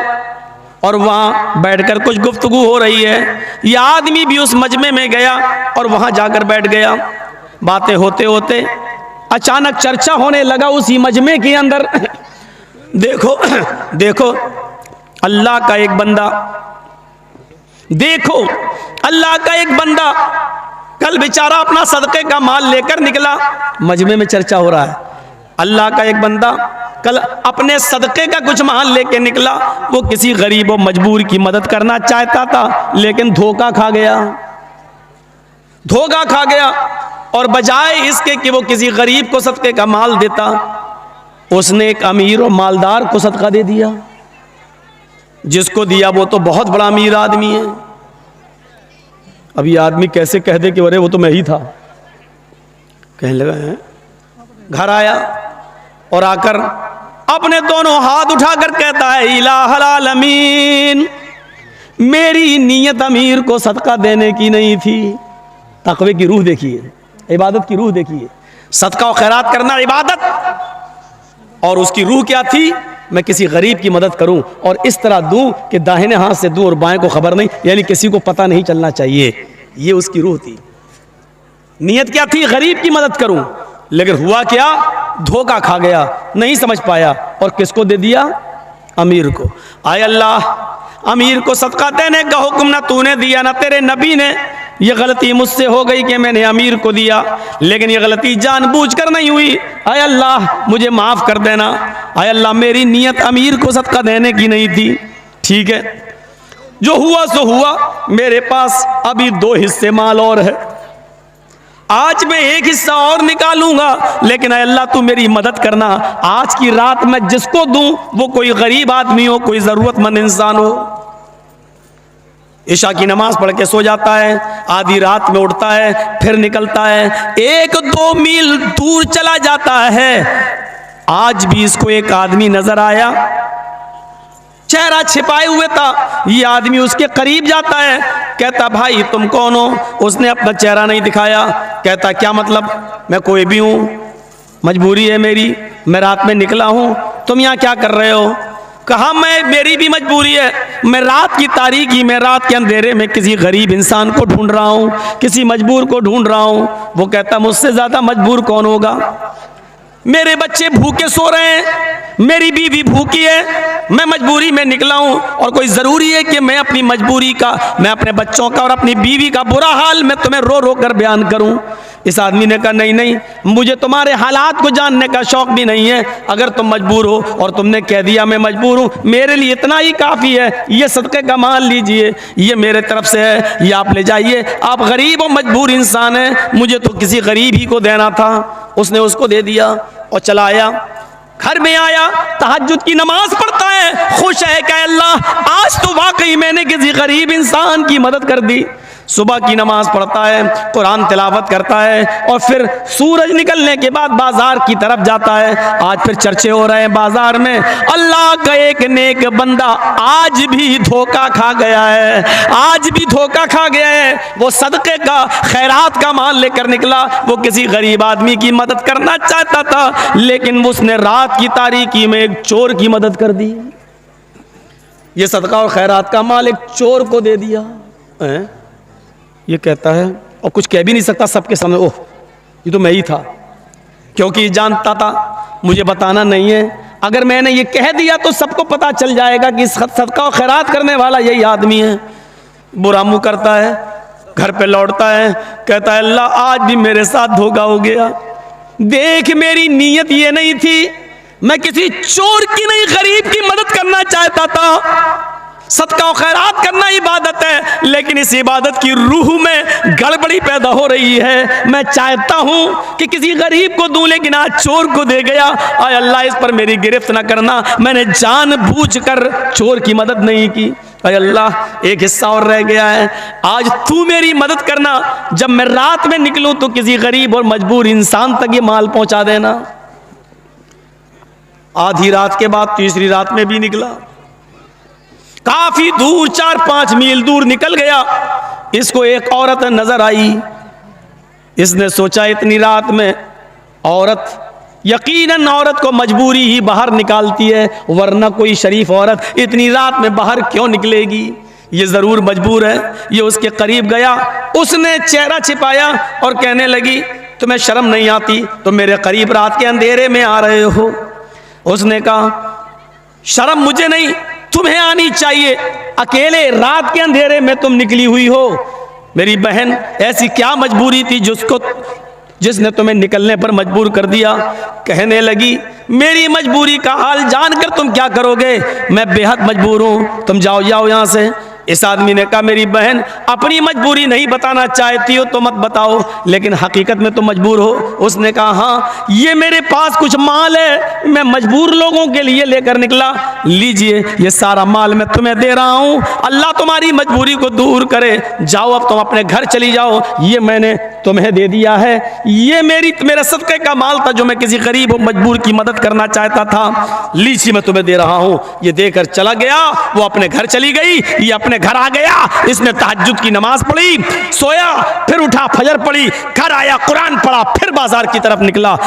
और वहाँ बैठकर कुछ गुफ्तगू हो रही है। यह आदमी भी उस मजमे में गया और वहाँ जाकर बैठ गया। बातें होते होते अचानक चर्चा होने लगा उसी मजमे के अंदर, देखो अल्लाह का एक बंदा, देखो अल्लाह का एक बंदा कल बेचारा अपना सदके का माल लेकर निकला। मजमे में चर्चा हो रहा है, अल्लाह का एक बंदा कल अपने सदके का कुछ माल लेके निकला, वो किसी गरीब और मजबूर की मदद करना चाहता था, लेकिन धोखा खा गया। और बजाय इसके कि वो किसी गरीब को सदके का माल देता, उसने एक अमीर और मालदार को सदका दे दिया। जिसको दिया वो तो बहुत बड़ा अमीर आदमी है। अब ये आदमी कैसे कह दे कि अरे वो तो मैं ही था। कहने लगा है, घर आया और आकर अपने दोनों हाथ उठाकर कहता है, इलाहल आलमीन, मेरी नीयत अमीर को सदका देने की नहीं थी। तकवे की रूह देखिए, इबादत की रूह देखिए। सदका और खैरात करना इबादत, और उसकी रूह क्या थी? मैं किसी गरीब की मदद करूं और इस तरह दूं कि दाहिने हाथ से दूं और बाएं को खबर नहीं, यानी किसी को पता नहीं चलना चाहिए। ये उसकी रूह थी। नीयत क्या थी? गरीब की मदद करूं। लेकिन हुआ क्या? धोखा खा गया, नहीं समझ पाया और किसको दे दिया? अमीर को। आय अल्लाह, अमीर को सदका देने का हुक्म ना तूने दिया ना तेरे नबी ने। ये गलती मुझसे हो गई कि मैंने अमीर को दिया, लेकिन ये गलती जानबूझकर नहीं हुई। आय अल्लाह, मुझे माफ़ कर देना। आय अल्लाह, मेरी नीयत अमीर को सदका देने की नहीं थी। ठीक है, जो हुआ सो हुआ। मेरे पास अभी 2 हिस्से माल और है। आज मैं एक हिस्सा और निकालूंगा, लेकिन आय अल्लाह तू मेरी मदद करना। आज की रात मैं जिसको दूं वो कोई गरीब आदमी हो, कोई ज़रूरतमंद इंसान हो। इशा की नमाज पढ़ के सो जाता है, आधी रात में उठता है, फिर निकलता है, 1-2 मील दूर चला जाता है। आज भी इसको एक आदमी नजर आया, चेहरा छिपाए हुए था। ये आदमी उसके करीब जाता है, कहता भाई तुम कौन हो? उसने अपना चेहरा नहीं दिखाया। कहता क्या मतलब? मैं कोई भी हूँ, मजबूरी है मेरी, मैं रात में निकला हूँ। तुम यहाँ क्या कर रहे हो? कहा मेरी भी मजबूरी है, मैं रात की तारीकी में, रात के अंधेरे में किसी गरीब इंसान को ढूंढ रहा हूँ, किसी मजबूर को ढूंढ रहा हूँ। वो कहता मुझसे ज़्यादा मजबूर कौन होगा? मेरे बच्चे भूखे सो रहे हैं, मेरी बीवी भूखी है, मैं मजबूरी में निकला हूँ और कोई ज़रूरी है कि मैं अपनी मजबूरी का, मैं अपने बच्चों का और अपनी बीवी का बुरा हाल मैं तुम्हें रो रो कर बयान करूँ? इस आदमी ने कहा नहीं नहीं, मुझे तुम्हारे हालात को जानने का शौक भी नहीं है। अगर तुम मजबूर हो और तुमने कह दिया मैं मजबूर हूँ, मेरे लिए इतना ही काफ़ी है। ये सदक़े का माल लीजिए, ये मेरे तरफ से है, ये आप ले जाइए। आप गरीब और मजबूर इंसान हैं, मुझे तो किसी गरीब ही को देना था। उसने उसको दे दिया और चला आया। घर में आया, तहज्जुद की नमाज पढ़ता है, खुश है कि अल्लाह आज तो वाकई मैंने किसी गरीब इंसान की मदद कर दी। सुबह की नमाज पढ़ता है, कुरान तिलावत करता है और फिर सूरज निकलने के बाद बाजार की तरफ जाता है। आज फिर चर्चे हो रहे हैं बाजार में, अल्लाह का एक नेक बंदा आज भी धोखा खा गया है, आज भी धोखा खा गया है। वो सदक़े का, खैरात का माल लेकर निकला, वो किसी गरीब आदमी की मदद करना चाहता था, लेकिन उसने रात की तारीकी में एक चोर की मदद कर दी। ये सदका और खैरात का माल एक चोर को दे दिया। ये कहता है और कुछ कह भी नहीं सकता सबके सामने, ओह ये तो मैं ही था, क्योंकि जानता था मुझे बताना नहीं है। अगर मैंने ये कह दिया तो सबको पता चल जाएगा कि सदका और खैरात करने वाला यही आदमी है। बुरा मुंह करता है, घर पे लौटता है, कहता है अल्लाह आज भी मेरे साथ धोखा हो गया। देख मेरी नीयत ये नहीं थी, मैं किसी चोर की नहीं गरीब की मदद करना चाहता था। सदका और खैरात करना इबादत है, लेकिन इस इबादत की रूह में गड़बड़ी पैदा हो रही है। मैं चाहता हूँ कि किसी गरीब को दूं, लेकिन आज चोर को दे गया। आय अल्लाह इस पर मेरी गिरफ्त न करना, मैंने जानबूझकर चोर की मदद नहीं की। आय अल्लाह एक हिस्सा और रह गया है, आज तू मेरी मदद करना। जब मैं रात में निकलूँ तो किसी गरीब और मजबूर इंसान तक ये माल पहुँचा देना। आधी रात के बाद तीसरी रात में भी निकला, काफी दूर 4-5 मील दूर निकल गया। इसको एक औरत नजर आई। इसने सोचा इतनी रात में औरत, यकीनन औरत को मजबूरी ही बाहर निकालती है, वरना कोई शरीफ औरत इतनी रात में बाहर क्यों निकलेगी? ये जरूर मजबूर है। ये उसके करीब गया, उसने चेहरा छिपाया और कहने लगी तुम्हें शर्म नहीं आती, तुम मेरे करीब रात के अंधेरे में आ रहे हो? उसने कहा शर्म मुझे नहीं, तुम्हें आनी चाहिए। अकेले रात के अंधेरे में तुम निकली हुई हो। मेरी बहन ऐसी क्या मजबूरी थी जिसने तुम्हें निकलने पर मजबूर कर दिया? कहने लगी मेरी मजबूरी का हाल जानकर तुम क्या करोगे? मैं बेहद मजबूर हूँ, तुम जाओ यहाँ से। इस आदमी ने कहा मेरी बहन अपनी मजबूरी नहीं बताना चाहती हो तो मत बताओ, लेकिन हकीकत में तो मजबूर हो। उसने कहा हाँ, ये मेरे पास कुछ माल है, मैं मजबूर लोगों के लिए लेकर निकला, लीजिए ये सारा माल मैं तुम्हें दे रहा हूँ, अल्लाह तुम्हारी मजबूरी को दूर करे, जाओ अब तुम अपने घर चली जाओ, ये मैंने तुम्हें दे दिया है, ये मेरे सदक़े का माल था जो मैं किसी गरीब और मजबूर की मदद करना चाहता था, लीजिए मैं तुम्हें दे रहा हूँ। ये देकर चला गया, वो अपने घर चली गई, ये अपने घर आ गया, इसने तहज्जुद की नमाज पढ़ी, सोया, फिर उठा, फजर पढ़ी, घर आया, कुरान पढ़ा, फिर बाजार की तरफ निकला।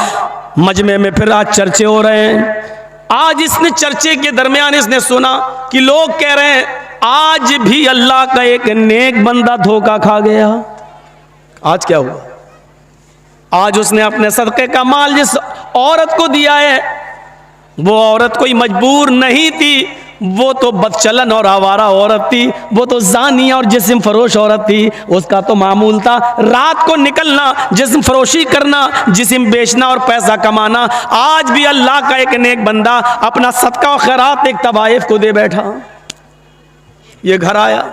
मजमे में फिर आज चर्चे हो रहे हैं। आज इसने चर्चे के दरमियान इसने सुना कि लोग कह रहे हैं आज भी अल्लाह का एक नेक बंदा धोखा खा गया। आज क्या हुआ? आज उसने अपने सदक़े का माल जिस औरत को दिया है, वो औरत कोई मजबूर नहीं थी, वो तो बदचलन और आवारा औरत थी, वो तो ज़ानिया और जिस्म फरोश औरत थी। उसका तो मामूल था रात को निकलना, जिस्म फरोशी करना, जिस्म बेचना और पैसा कमाना। आज भी अल्लाह का एक नेक बंदा अपना सदका और खैरात एक तवाइफ को दे बैठा। ये घर आया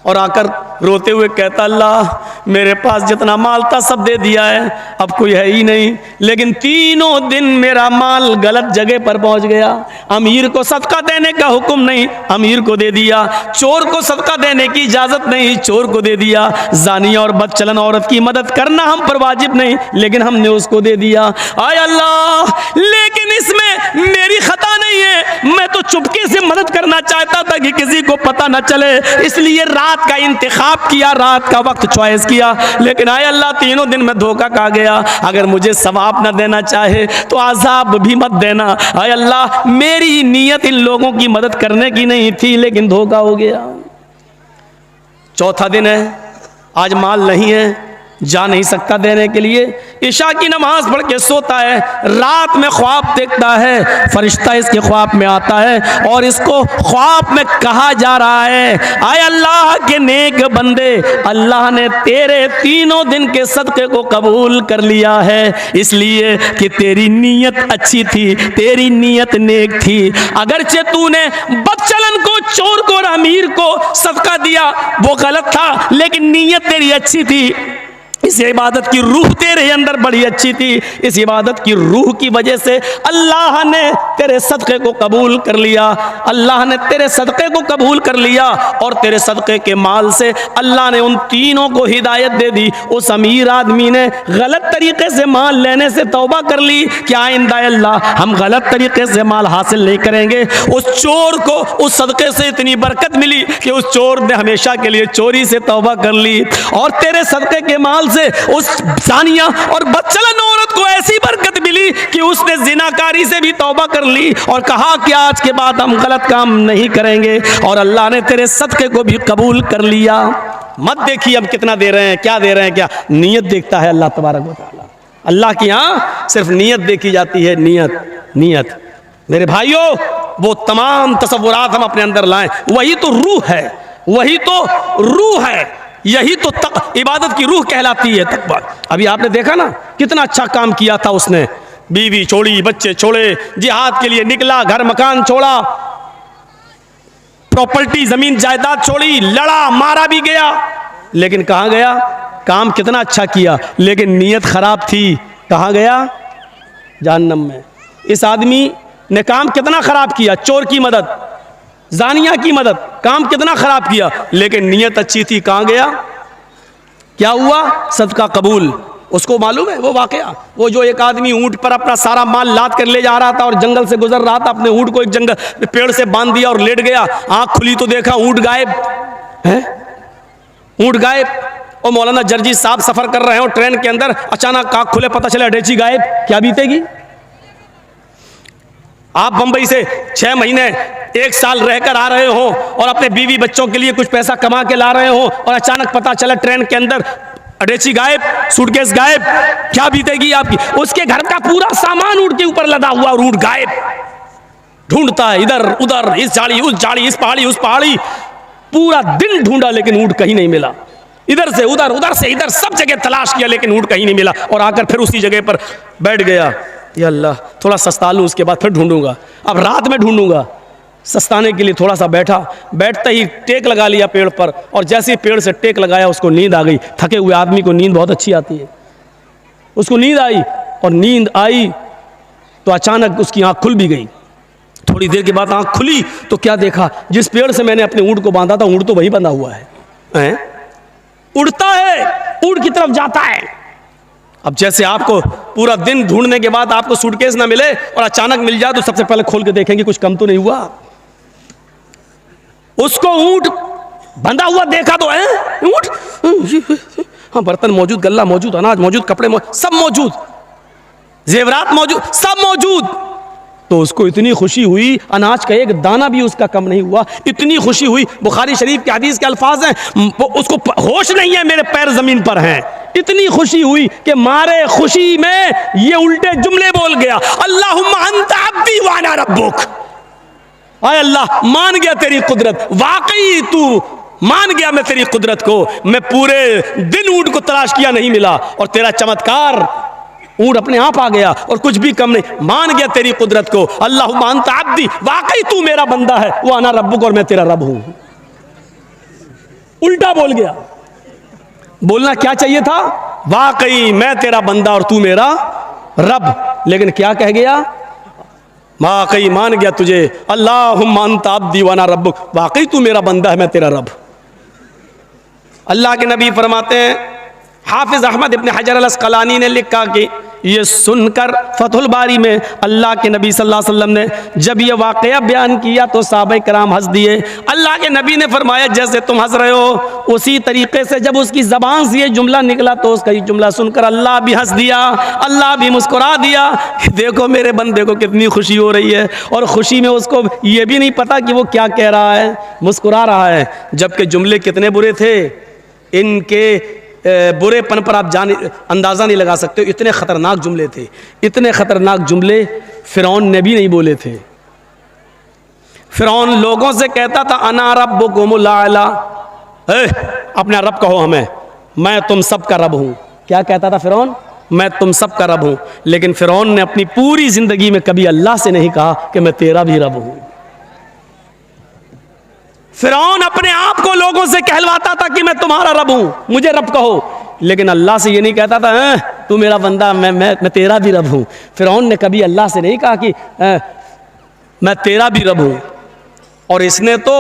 और आकर रोते हुए कहता अल्लाह मेरे पास जितना माल था सब दे दिया है, अब कोई है ही नहीं, लेकिन तीनों दिन मेरा माल गलत जगह पर पहुंच गया। अमीर को सदका देने का हुक्म नहीं, अमीर को दे दिया, चोर को सदका देने की इजाज़त नहीं, चोर को दे दिया, ज़ानिया और बदचलन औरत की मदद करना हम पर वाजिब नहीं, लेकिन हमने उसको दे दिया। आय अल्लाह, लेकिन इसमें मेरी खता नहीं है, मैं तो चुपके से मदद करना चाहता था कि किसी को पता न चले, इसलिए रात का इंतखाब किया, रात का वक्त चॉइस किया, लेकिन आय अल्लाह तीनों दिन में धोखा खा गया। अगर मुझे सवाब न देना चाहे तो आज़ाब भी मत देना। आय अल्लाह मेरी नीयत इन लोगों की मदद करने की नहीं थी, लेकिन धोखा हो गया। चौथा दिन है, आज माल नहीं है, जा नहीं सकता देने के लिए, इशा की नमाज पढ़ के सोता है, रात में ख्वाब देखता है, फरिश्ता इसके ख्वाब में आता है और इसको ख्वाब में कहा जा रहा है आय अल्लाह के नेक बंदे, अल्लाह ने तेरे तीनों दिन के सदक़े को कबूल कर लिया है, इसलिए कि तेरी नीयत अच्छी थी, तेरी नीयत नेक थी। अगरचे तूने बदचलन को, चोर को और अमीर को सदका दिया, वो गलत था, लेकिन नीयत तेरी अच्छी थी। इस इबादत की रूह तेरे अंदर बड़ी अच्छी थी, इस इबादत की रूह की वजह से अल्लाह ने तेरे सदक़े को कबूल कर लिया, अल्लाह ने तेरे सदक़े को कबूल कर लिया और तेरे सदक़े के माल से अल्लाह ने उन तीनों को हिदायत दे दी। उस अमीर आदमी ने गलत तरीके से माल लेने से तौबा कर ली कि आइंदा अल्लाह हम गलत तरीके से माल हासिल नहीं करेंगे। उस चोर को उस सदक़े से इतनी बरकत मिली कि उस चोर ने हमेशा के लिए चोरी से तौबा कर ली, और तेरे सदक़े के माल से उस ज़ानिया और बदचलन औरत को ऐसी बरकत मिली कि उसने ज़िनाकारी से भी तौबा कर ली और कहा कि आज के बाद हम गलत काम नहीं करेंगे, और अल्लाह ने तेरे सदक़े को भी कबूल कर लिया। मत देखिए हम कितना दे रहे हैं, क्या दे रहे हैं, क्या नीयत देखता है अल्लाह तबारक व तआला। अल्लाह की यहाँ सिर्फ नीयत देखी जाती है, नीयत नीयत। मेरे भाइयों, वो तमाम तसव्वुरात हम अपने अंदर लाएं, वही तो रूह है, वही तो रूह है, यही तो इबादत की रूह कहलाती है तकवा। अभी आपने देखा ना कितना अच्छा काम किया था उसने, बीवी छोड़ी, बच्चे छोड़े, जिहाद के लिए निकला, घर मकान छोड़ा, प्रॉपर्टी जमीन जायदाद छोड़ी, लड़ा, मारा भी गया, लेकिन कहाँ गया? काम कितना अच्छा किया, लेकिन नीयत खराब थी, कहाँ गया? जहन्नम में। इस आदमी ने काम कितना खराब किया, चोर की मदद, ज़ानिया की मदद, काम कितना खराब किया, लेकिन नीयत अच्छी थी, कहाँ गया? क्या हुआ? सदका कबूल। उसको मालूम है वो वाकया, वो जो एक आदमी ऊंट पर अपना सारा माल लाद कर ले जा रहा था और जंगल से गुजर रहा था, अपने ऊंट को एक जंगल पेड़ से बांध दिया और लेट गया, आंख खुली तो देखा ऊंट गायब है, ऊंट गायब। और मौलाना जर्जी साहब सफर कर रहे हो ट्रेन के अंदर, अचानक आंख खुले पता चला अटैची गायब, क्या बीतेगी? आप बंबई से 6 महीने 1 साल रहकर आ रहे हो और अपने बीवी बच्चों के लिए कुछ पैसा कमा के ला रहे हो और अचानक पता चला ट्रेन के अंदर अटैची गायब, सूटकेस गायब, क्या बीतेगी आपकी? उसके घर का पूरा सामान ऊंट के ऊपर लदा हुआ और ऊंट गायब। ढूंढता है इधर उधर, इस झाड़ी उस झाड़ी, इस पहाड़ी उस पहाड़ी, पूरा दिन ढूंढा लेकिन ऊंट कहीं नहीं मिला। इधर से उधर, उधर से इधर, सब जगह तलाश किया लेकिन ऊंट कहीं नहीं मिला, और आकर फिर उसी जगह पर बैठ गया। या अल्लाह, थोड़ा सस्ता लूँ उसके बाद फिर ढूंढूंगा, अब रात में ढूंढूंगा, सस्ताने के लिए थोड़ा सा बैठा, बैठते ही टेक लगा लिया पेड़ पर, और जैसे ही पेड़ से टेक लगाया उसको नींद आ गई। थके हुए आदमी को नींद बहुत अच्छी आती है। उसको नींद आई, और नींद आई तो अचानक उसकी आंख खुल भी गई। थोड़ी देर के बाद आंख खुली तो क्या देखा, जिस पेड़ से मैंने अपने ऊँट को बांधा था, ऊँट तो वही बंधा हुआ है, उड़ता है, ऊँट की तरफ जाता है। अब जैसे आपको पूरा दिन ढूंढने के बाद आपको सूटकेस ना मिले और अचानक मिल जाए तो सबसे पहले खोल के देखेंगे कुछ कम तो नहीं हुआ। उसको ऊँट बंधा हुआ देखा तो है, ऊँट, हाँ, बर्तन मौजूद, गल्ला मौजूद, अनाज मौजूद, कपड़े मौजूद, सब मौजूद, जेवरात मौजूद, सब मौजूद। तो उसको इतनी खुशी हुई, अनाज का एक दाना भी उसका कम नहीं हुआ, इतनी खुशी हुई। बुखारी शरीफ के हदीस के अल्फाज हैं, उसको होश नहीं है, मेरे पैर जमीन पर हैं। इतनी खुशी हुई कि मारे खुशी में ये उल्टे जुमले बोल गया, अल्लाहुम्मा अंता अब्दी व अना रब्बुक। आय अल्लाह, मान गया तेरी कुदरत, वाकई तू मान गया मैं तेरी कुदरत को। मैं पूरे दिन ऊँट को तलाश किया, नहीं मिला, और तेरा चमत्कार, ऊँट अपने आप आ गया और कुछ भी कम नहीं। मान गया तेरी कुदरत को, अल्लाहुम्मा अंता अब्दी, वाकई तू मेरा बंदा है, वो अना रब्बुक, और मैं तेरा रब हूं। उल्टा बोल गया। बोलना क्या चाहिए था, वाकई मैं तेरा बंदा और तू मेरा रब, लेकिन क्या कह गया, वाकई मान गया तुझे, अल्लाहुम्मा अंता अब्दी व अना रब्बुक, वाकई तू मेरा बंदा है, मैं तेरा रब। अल्लाह के नबी फरमाते हैं, हाफिज अहमद इब्न हजर अल अस्कलानी ने लिखा कि ये सुनकर फतहुल बारी में अल्लाह के नबी सल्लल्लाहु अलैहि वसल्लम ने जब ये वाक़या बयान किया तो सहाबा कराम हंस दिए। अल्लाह के नबी ने फरमाया, जैसे तुम हंस रहे हो उसी तरीके से जब उसकी ज़बान से ये जुमला निकला तो उसका ये जुमला सुनकर अल्लाह भी हंस दिया, अल्लाह भी मुस्कुरा दिया। देखो मेरे बंदे को कितनी खुशी हो रही है, और खुशी में उसको ये भी नहीं पता कि वो क्या कह रहा है, मुस्कुरा रहा है। जबकि जुमले कितने बुरे थे, इनके बुरेपन पर आप अंदाज़ा नहीं लगा सकते, इतने ख़तरनाक जुमले थे। इतने ख़तरनाक जुमले फ़िरौन ने भी नहीं बोले थे। फ़िरौन लोगों से कहता था, अना रब्बुकुमुल आला, अपना रब कहो हमें, मैं तुम सब का रब हूँ। क्या कहता था फ़िरौन, मैं तुम सब का रब हूँ। लेकिन फ़िरौन ने अपनी पूरी ज़िंदगी में कभी अल्लाह से नहीं कहा कि मैं तेरा भी रब हूँ। फ़िरौन अपने आप को लोगों से कहलवाता था कि मैं तुम्हारा रब हूं, मुझे रब कहो, लेकिन अल्लाह से ये नहीं कहता था, तू मेरा बंदा, मैं तेरा भी रब हूं। फ़िरौन ने कभी अल्लाह से नहीं कहा कि मैं तेरा भी रब हूं। और इसने तो,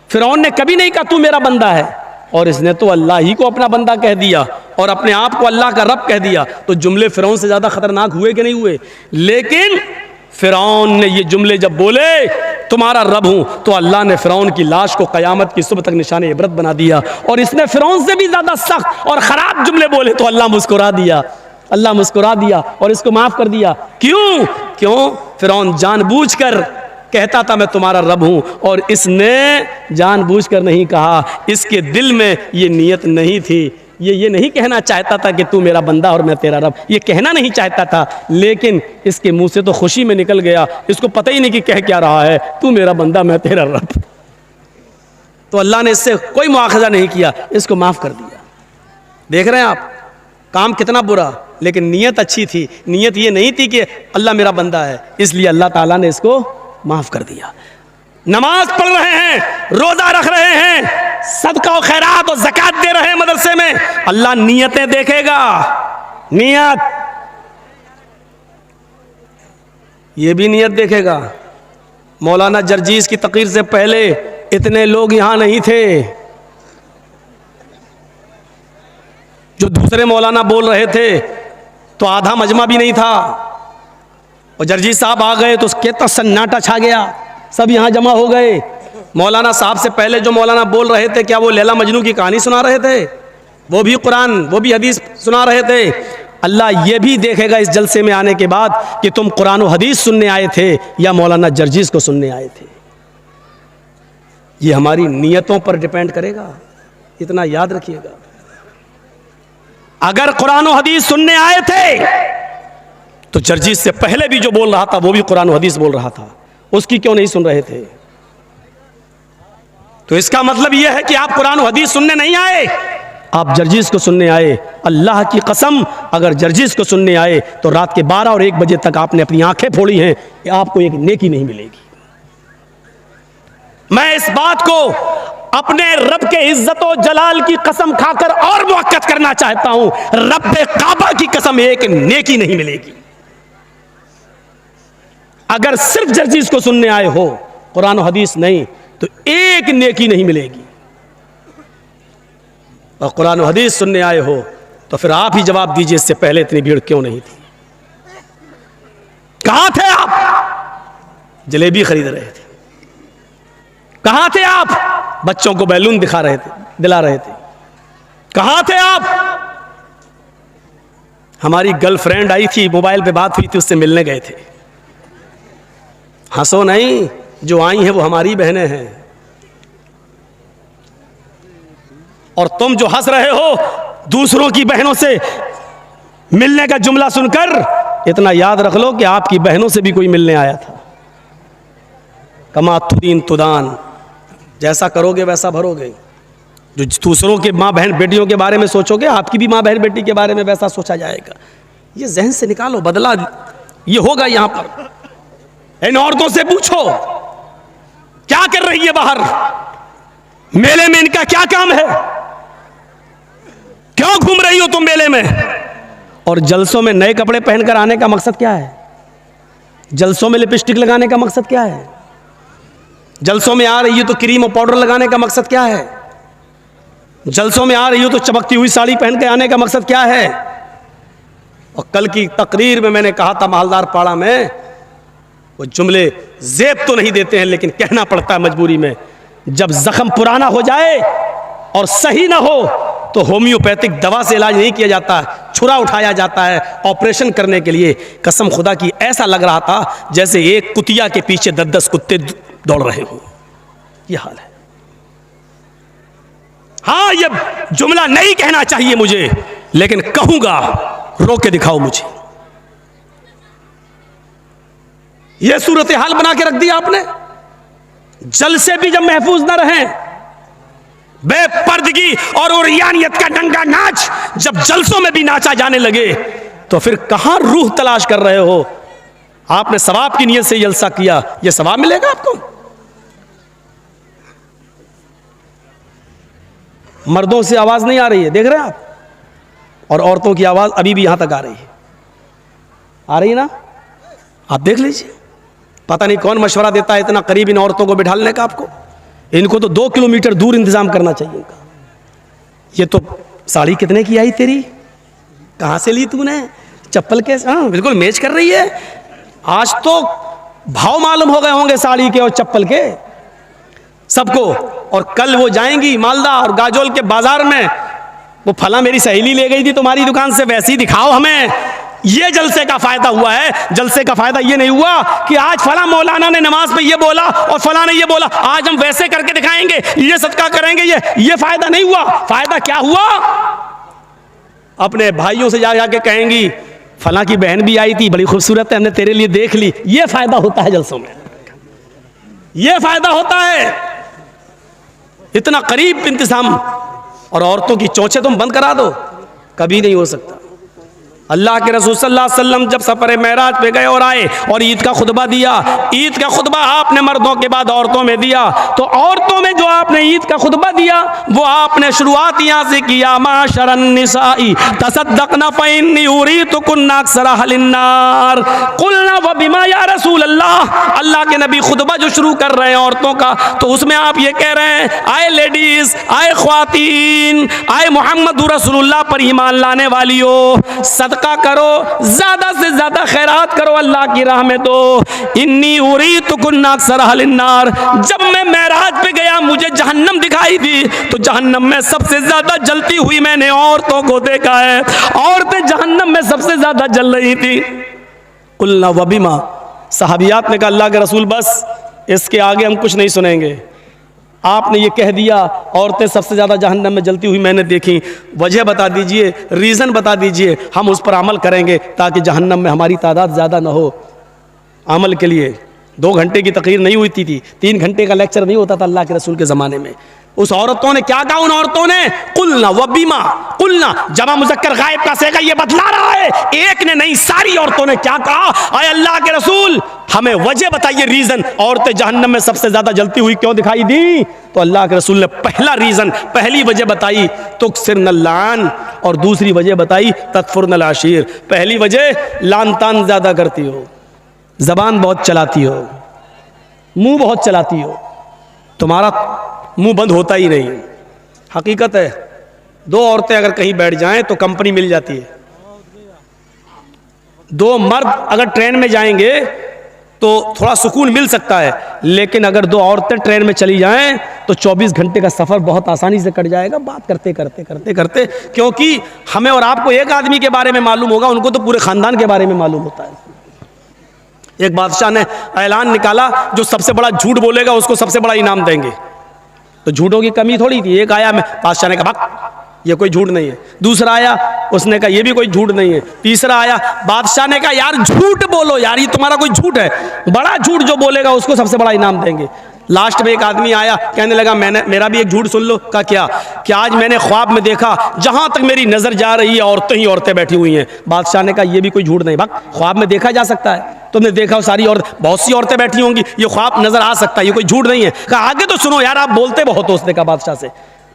फ़िरौन ने कभी नहीं कहा तू मेरा बंदा है, और इसने तो अल्लाह ही को अपना बंदा कह दिया और अपने आप को अल्लाह का रब कह दिया। तो जुमले फ़िरौन से ज़्यादा ख़तरनाक हुए कि नहीं हुए? लेकिन फ़िरौन ने ये जुमले जब बोले, तुम्हारा रब हूं, तो अल्लाह ने फ़िरौन की लाश को क़यामत की सुबह तक निशान इबरत बना दिया। और इसने फ़िरौन से भी ज़्यादा सख्त और ख़राब जुमले बोले तो अल्लाह मुस्कुरा दिया, अल्लाह मुस्कुरा दिया और इसको माफ़ कर दिया। क्यों? फ़िरौन जानबूझकर कहता था मैं तुम्हारा रब हूं, और इसने जानबूझकर नहीं कहा, इसके दिल में ये नीयत नहीं थी, ये नहीं कहना चाहता था कि तू मेरा बंदा और मैं तेरा रब, ये कहना नहीं चाहता था, लेकिन इसके मुंह से तो खुशी में निकल गया। इसको पता ही नहीं कि कह क्या रहा है, तू मेरा बंदा मैं तेरा रब। तो अल्लाह ने इससे कोई मुआखज़ा नहीं किया, इसको माफ़ कर दिया। देख रहे हैं आप, काम कितना बुरा, लेकिन नीयत अच्छी थी। नीयत ये नहीं थी कि अल्लाह मेरा बंदा है, इसलिए अल्लाह ताला ने इसको माफ़ कर दिया। नमाज पढ़ रहे हैं, रोज़ा रख रहे हैं, सदका और खैरात और ज़कात दे रहे हैं मदरसे में, अल्लाह नीयतें देखेगा। नीयत, ये भी नीयत देखेगा। मौलाना जर्जीस की तकरीर से पहले इतने लोग यहाँ नहीं थे, जो दूसरे मौलाना बोल रहे थे तो आधा मजमा भी नहीं था, और जर्जीस साहब आ गए तो कितना सन्नाटा छा गया, सब यहाँ जमा हो गए। मौलाना साहब से पहले जो मौलाना बोल रहे थे, क्या वो लैला मजनू की कहानी सुना रहे थे? वो भी कुरान, वो भी हदीस सुना रहे थे। अल्लाह ये भी देखेगा इस जलसे में आने के बाद कि तुम कुरान और हदीस सुनने आए थे या मौलाना जर्जीस को सुनने आए थे। ये हमारी नियतों पर डिपेंड करेगा, इतना याद रखिएगा। अगर कुरान और हदीस सुनने आए थे तो जर्जीस से पहले भी जो बोल रहा था वो भी कुरान और हदीस बोल रहा था, उसकी क्यों नहीं सुन रहे थे? तो इसका मतलब यह है कि आप कुरान और हदीस सुनने नहीं आए, आप जर्जीस को सुनने आए। अल्लाह की कसम, अगर जर्जीस को सुनने आए तो रात के 12 और 1 बजे तक आपने अपनी आंखें फोड़ी हैं कि आपको एक नेकी नहीं मिलेगी। मैं इस बात को अपने रब के इज्जत और जलाल की कसम खाकर और मुअक्कद करना चाहता हूं, रब काबा की कसम, एक नेकी नहीं मिलेगी। अगर सिर्फ जर्जीज को सुनने आए हो, कुरान और हदीस नहीं, तो एक नेकी नहीं मिलेगी। और कुरान और हदीस सुनने आए हो तो फिर आप ही जवाब दीजिए, इससे पहले इतनी भीड़ क्यों नहीं थी? कहां थे आप? जलेबी खरीद रहे थे। कहां थे आप? बच्चों को बैलून दिला रहे थे। कहां थे आप? हमारी गर्लफ्रेंड आई थी, मोबाइल पे बात हुई थी, उससे मिलने गए थे। हंसो नहीं, जो आई हैं वो हमारी बहनें हैं। और तुम जो हंस रहे हो दूसरों की बहनों से मिलने का जुमला सुनकर, इतना याद रख लो कि आपकी बहनों से भी कोई मिलने आया था। कमा तुदीन तुदान, जैसा करोगे वैसा भरोगे। जो दूसरों के माँ बहन बेटियों के बारे में सोचोगे, आपकी भी माँ बहन बेटी के बारे में वैसा सोचा जाएगा। ये जहन से निकालो, बदला ये होगा। यहां पर इन औरतों से पूछो क्या कर रही है बाहर, मेले में इनका क्या काम है, क्यों घूम रही हो तुम मेले में? और जलसों में नए कपड़े पहनकर आने का मकसद क्या है? जलसों में लिपस्टिक लगाने का मकसद क्या है? जलसों में आ रही हो तो क्रीम और पाउडर लगाने का मकसद क्या है? जलसों में आ रही हो तो चमकती हुई साड़ी पहन के आने का मकसद क्या है? और कल की तकरीर में मैंने कहा था, मालदार पाड़ा में वो जुमले जेब तो नहीं देते हैं, लेकिन कहना पड़ता है मजबूरी में। जब जख्म पुराना हो जाए और सही ना हो तो होम्योपैथिक दवा से इलाज नहीं किया जाता, छुरा उठाया जाता है ऑपरेशन करने के लिए। कसम खुदा की ऐसा लग रहा था जैसे एक कुतिया के पीछे 10-10 कुत्ते दौड़ रहे हो। यह हाल है। हाँ, यह जुमला नहीं कहना चाहिए मुझे, लेकिन कहूंगा, रोक के दिखाओ मुझे। यह सूरत हाल बना के रख दिया आपने। जल से भी जब महफूज ना रहें, बेपर्दगी और उरियानियत का नंगा नाच जब जलसों में भी नाचा जाने लगे, तो फिर कहां रूह तलाश कर रहे हो? आपने सवाब की नीयत से जलसा किया, यह सवाब मिलेगा आपको? मर्दों से आवाज नहीं आ रही है, देख रहे हैं आप, और औरतों की आवाज अभी भी यहां तक आ रही है। आ रही है ना? आप देख लीजिए। पता नहीं कौन मशवरा देता है इतना करीब इन औरतों को बिठाने का आपको। इनको तो 2 किलोमीटर दूर इंतजाम करना चाहिए इनका। ये तो साड़ी कितने की आई तेरी, कहां से ली तूने, चप्पल के, हाँ बिल्कुल मैच कर रही है। आज तो भाव मालूम हो गए होंगे साड़ी के और चप्पल के सबको। और कल वो जाएंगी मालदा और गाजोल के बाजार में, वो फला मेरी सहेली ले गई थी तुम्हारी दुकान से, वैसी दिखाओ हमें। ये जलसे का फायदा हुआ है। जलसे का फायदा ये नहीं हुआ कि आज फला मौलाना ने नमाज में ये बोला और फला ने ये बोला, आज हम वैसे करके दिखाएंगे, ये सदका करेंगे। ये फायदा नहीं हुआ। फायदा क्या हुआ? अपने भाइयों से जाके कहेंगी फला की बहन भी आई थी, बड़ी खूबसूरत है, हमने तेरे लिए देख ली। ये फायदा होता है जलसों में, ये फायदा होता है। इतना करीब इंतजाम। और औरतों की चोंचे तुम बंद करा दो, कभी नहीं हो सकता। अल्लाह के रसूल सल्लल्लाहु अलैहि वसल्लम जब सफर मेराज पे गए और आए और ईद का खुतबा दिया, ईद का खुतबा आपने मर्दों के बाद औरतों में दिया, तो औरतों में जो आपने ईद का खुतबा दिया वो आपने शुरुआत यहाँ से किया, माशरन निसाई तसद्दक़ना फ़इन्नी उरीतुकुन्ना अक्सरा अहलिन्नार क़ुलना व बिमा या रसूल अल्लाह। अल्लाह के नबी खुतबा जो शुरू कर रहे हैं औरतों का, तो उसमें आप ये कह रहे हैं, आए लेडीज, आए ख्वातीन, आए मोहम्मद रसूलुल्लाह पर ईमान लाने वालियों, सदका करो, ज्यादा से ज्यादा खैरात करो, अल्लाह की राह में दो। इन्नी उरीतुकुन्ना अक्सरा अहलिन्नार। जब मैं मेराज पे गया मुझे जहन्नम दिखाई दी, तो जहन्नम में सबसे ज्यादा जलती हुई मैंने औरतों को देखा है। औरतें जहन्नम में सबसे ज्यादा जल रही थी। कुल्ना वबिमा, सहाबियात ने कहा अल्लाह के रसूल बस इसके आगे हम कुछ नहीं सुनेंगे। आपने ये कह दिया औरतें सबसे ज़्यादा जहन्नम में जलती हुई मैंने देखी, वजह बता दीजिए, रीज़न बता दीजिए, हम उस पर अमल करेंगे ताकि जहन्नम में हमारी तादाद ज़्यादा ना हो। अमल के लिए 2 घंटे की तकरीर नहीं हुई थी, 3 घंटे का लेक्चर नहीं होता था अल्लाह के रसूल के ज़माने में। उस औरतों ने क्या कहा? उन औरतों ने कुलना व बीमा कुलना, जमा मुज़क्कर गायब का सेगा ये बतला रहा है। एक ने नहीं, सारी औरतों ने क्या कहा? आए अल्लाह के रसूल, हमें वजह बताइए, रीजन औरतें जहन्नम में सबसे ज्यादा जलती हुई क्यों दिखाई दी? तो अल्लाह के रसूल ने पहला रीजन, पहली वजह बताई तुक्सिरन लान, और दूसरी वजह बताई तकफुरन आशीर। पहली वजह लान तान ज्यादा करती हो, जबान बहुत चलाती हो, मुंह बहुत चलाती हो, तुम्हारा मुंह बंद होता ही नहीं। हकीकत है, दो औरतें अगर कहीं बैठ जाएं तो कंपनी मिल जाती है। दो मर्द अगर ट्रेन में जाएंगे तो थोड़ा सुकून मिल सकता है, लेकिन अगर दो औरतें ट्रेन में चली जाएं तो 24 घंटे का सफर बहुत आसानी से कट जाएगा, बात करते करते करते करते। क्योंकि हमें और आपको एक आदमी के बारे में मालूम होगा, उनको तो पूरे खानदान के बारे में मालूम होता है। एक बादशाह ने ऐलान निकाला, जो सबसे बड़ा झूठ बोलेगा उसको सबसे बड़ा इनाम देंगे। तो झूठों की कमी थोड़ी थी। एक आया, मैं बादशाह ने कहा भाग, ये कोई झूठ नहीं है। दूसरा आया, उसने कहा ये भी कोई झूठ नहीं है। तीसरा आया, बादशाह ने कहा यार झूठ बोलो यार, ये तुम्हारा कोई झूठ है, बड़ा झूठ जो बोलेगा उसको सबसे बड़ा इनाम देंगे। लास्ट में एक आदमी आया, कहने लगा मेरा भी एक झूठ सुन लो। कहा क्या? कि आज मैंने ख्वाब में देखा, जहां तक मेरी नजर जा रही है औरतें ही औरतें बैठी हुई हैं। बादशाह ने कहा ये भी कोई झूठ नहीं। भाग, ख्वाब में देखा जा सकता है, तुमने देखा सारी औरत, बहुत सी औरतें बैठी होंगी, ये ख्वाब नजर आ सकता है, ये कोई झूठ नहीं है। कहा आगे तो सुनो यार, आप बोलते बहुत हो। उसने कहा बादशाह से,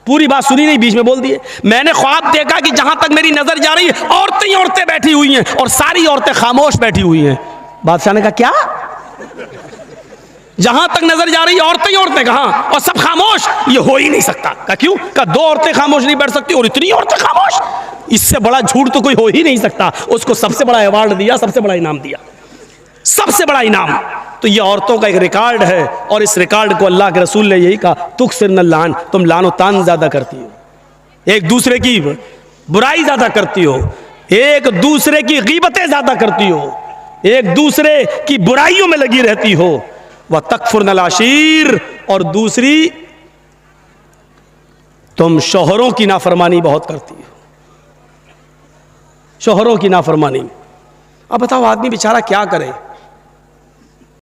पूरी बात सुनी नहीं, बीच में बोल दिए। मैंने ख्वाब देखा कि जहां तक मेरी नजर जा रही है औरतें ही औरतें बैठी हुई हैं, और सारी औरतें खामोश बैठी हुई हैं। बादशाह ने कहा क्या? जहां तक नजर जा रही है औरतें ही औरतें, कहां? और सब खामोश, ये हो ही नहीं सकता। कहा क्यों? कहा दो औरतें खामोश नहीं बैठ सकती और इतनी औरतें खामोश, इससे बड़ा झूठ तो कोई हो ही नहीं सकता। उसको सबसे बड़ा अवार्ड दिया, सबसे बड़ा इनाम दिया, सबसे बड़ा इनाम। तो ये औरतों का एक रिकॉर्ड है, और इस रिकॉर्ड को अल्लाह के रसूल ने यही कहा, तुक्सिरन लान, तुम लानो तान ज्यादा करती हो, एक दूसरे की बुराई ज्यादा करती हो, एक दूसरे की गीबतें ज्यादा करती हो, एक दूसरे की बुराइयों में लगी रहती हो। वह तकफुरन आशीर, और दूसरी तुम शौहरों की नाफरमानी बहुत करती हो, शौहरों की नाफरमानी। अब बताओ आदमी बेचारा क्या करे?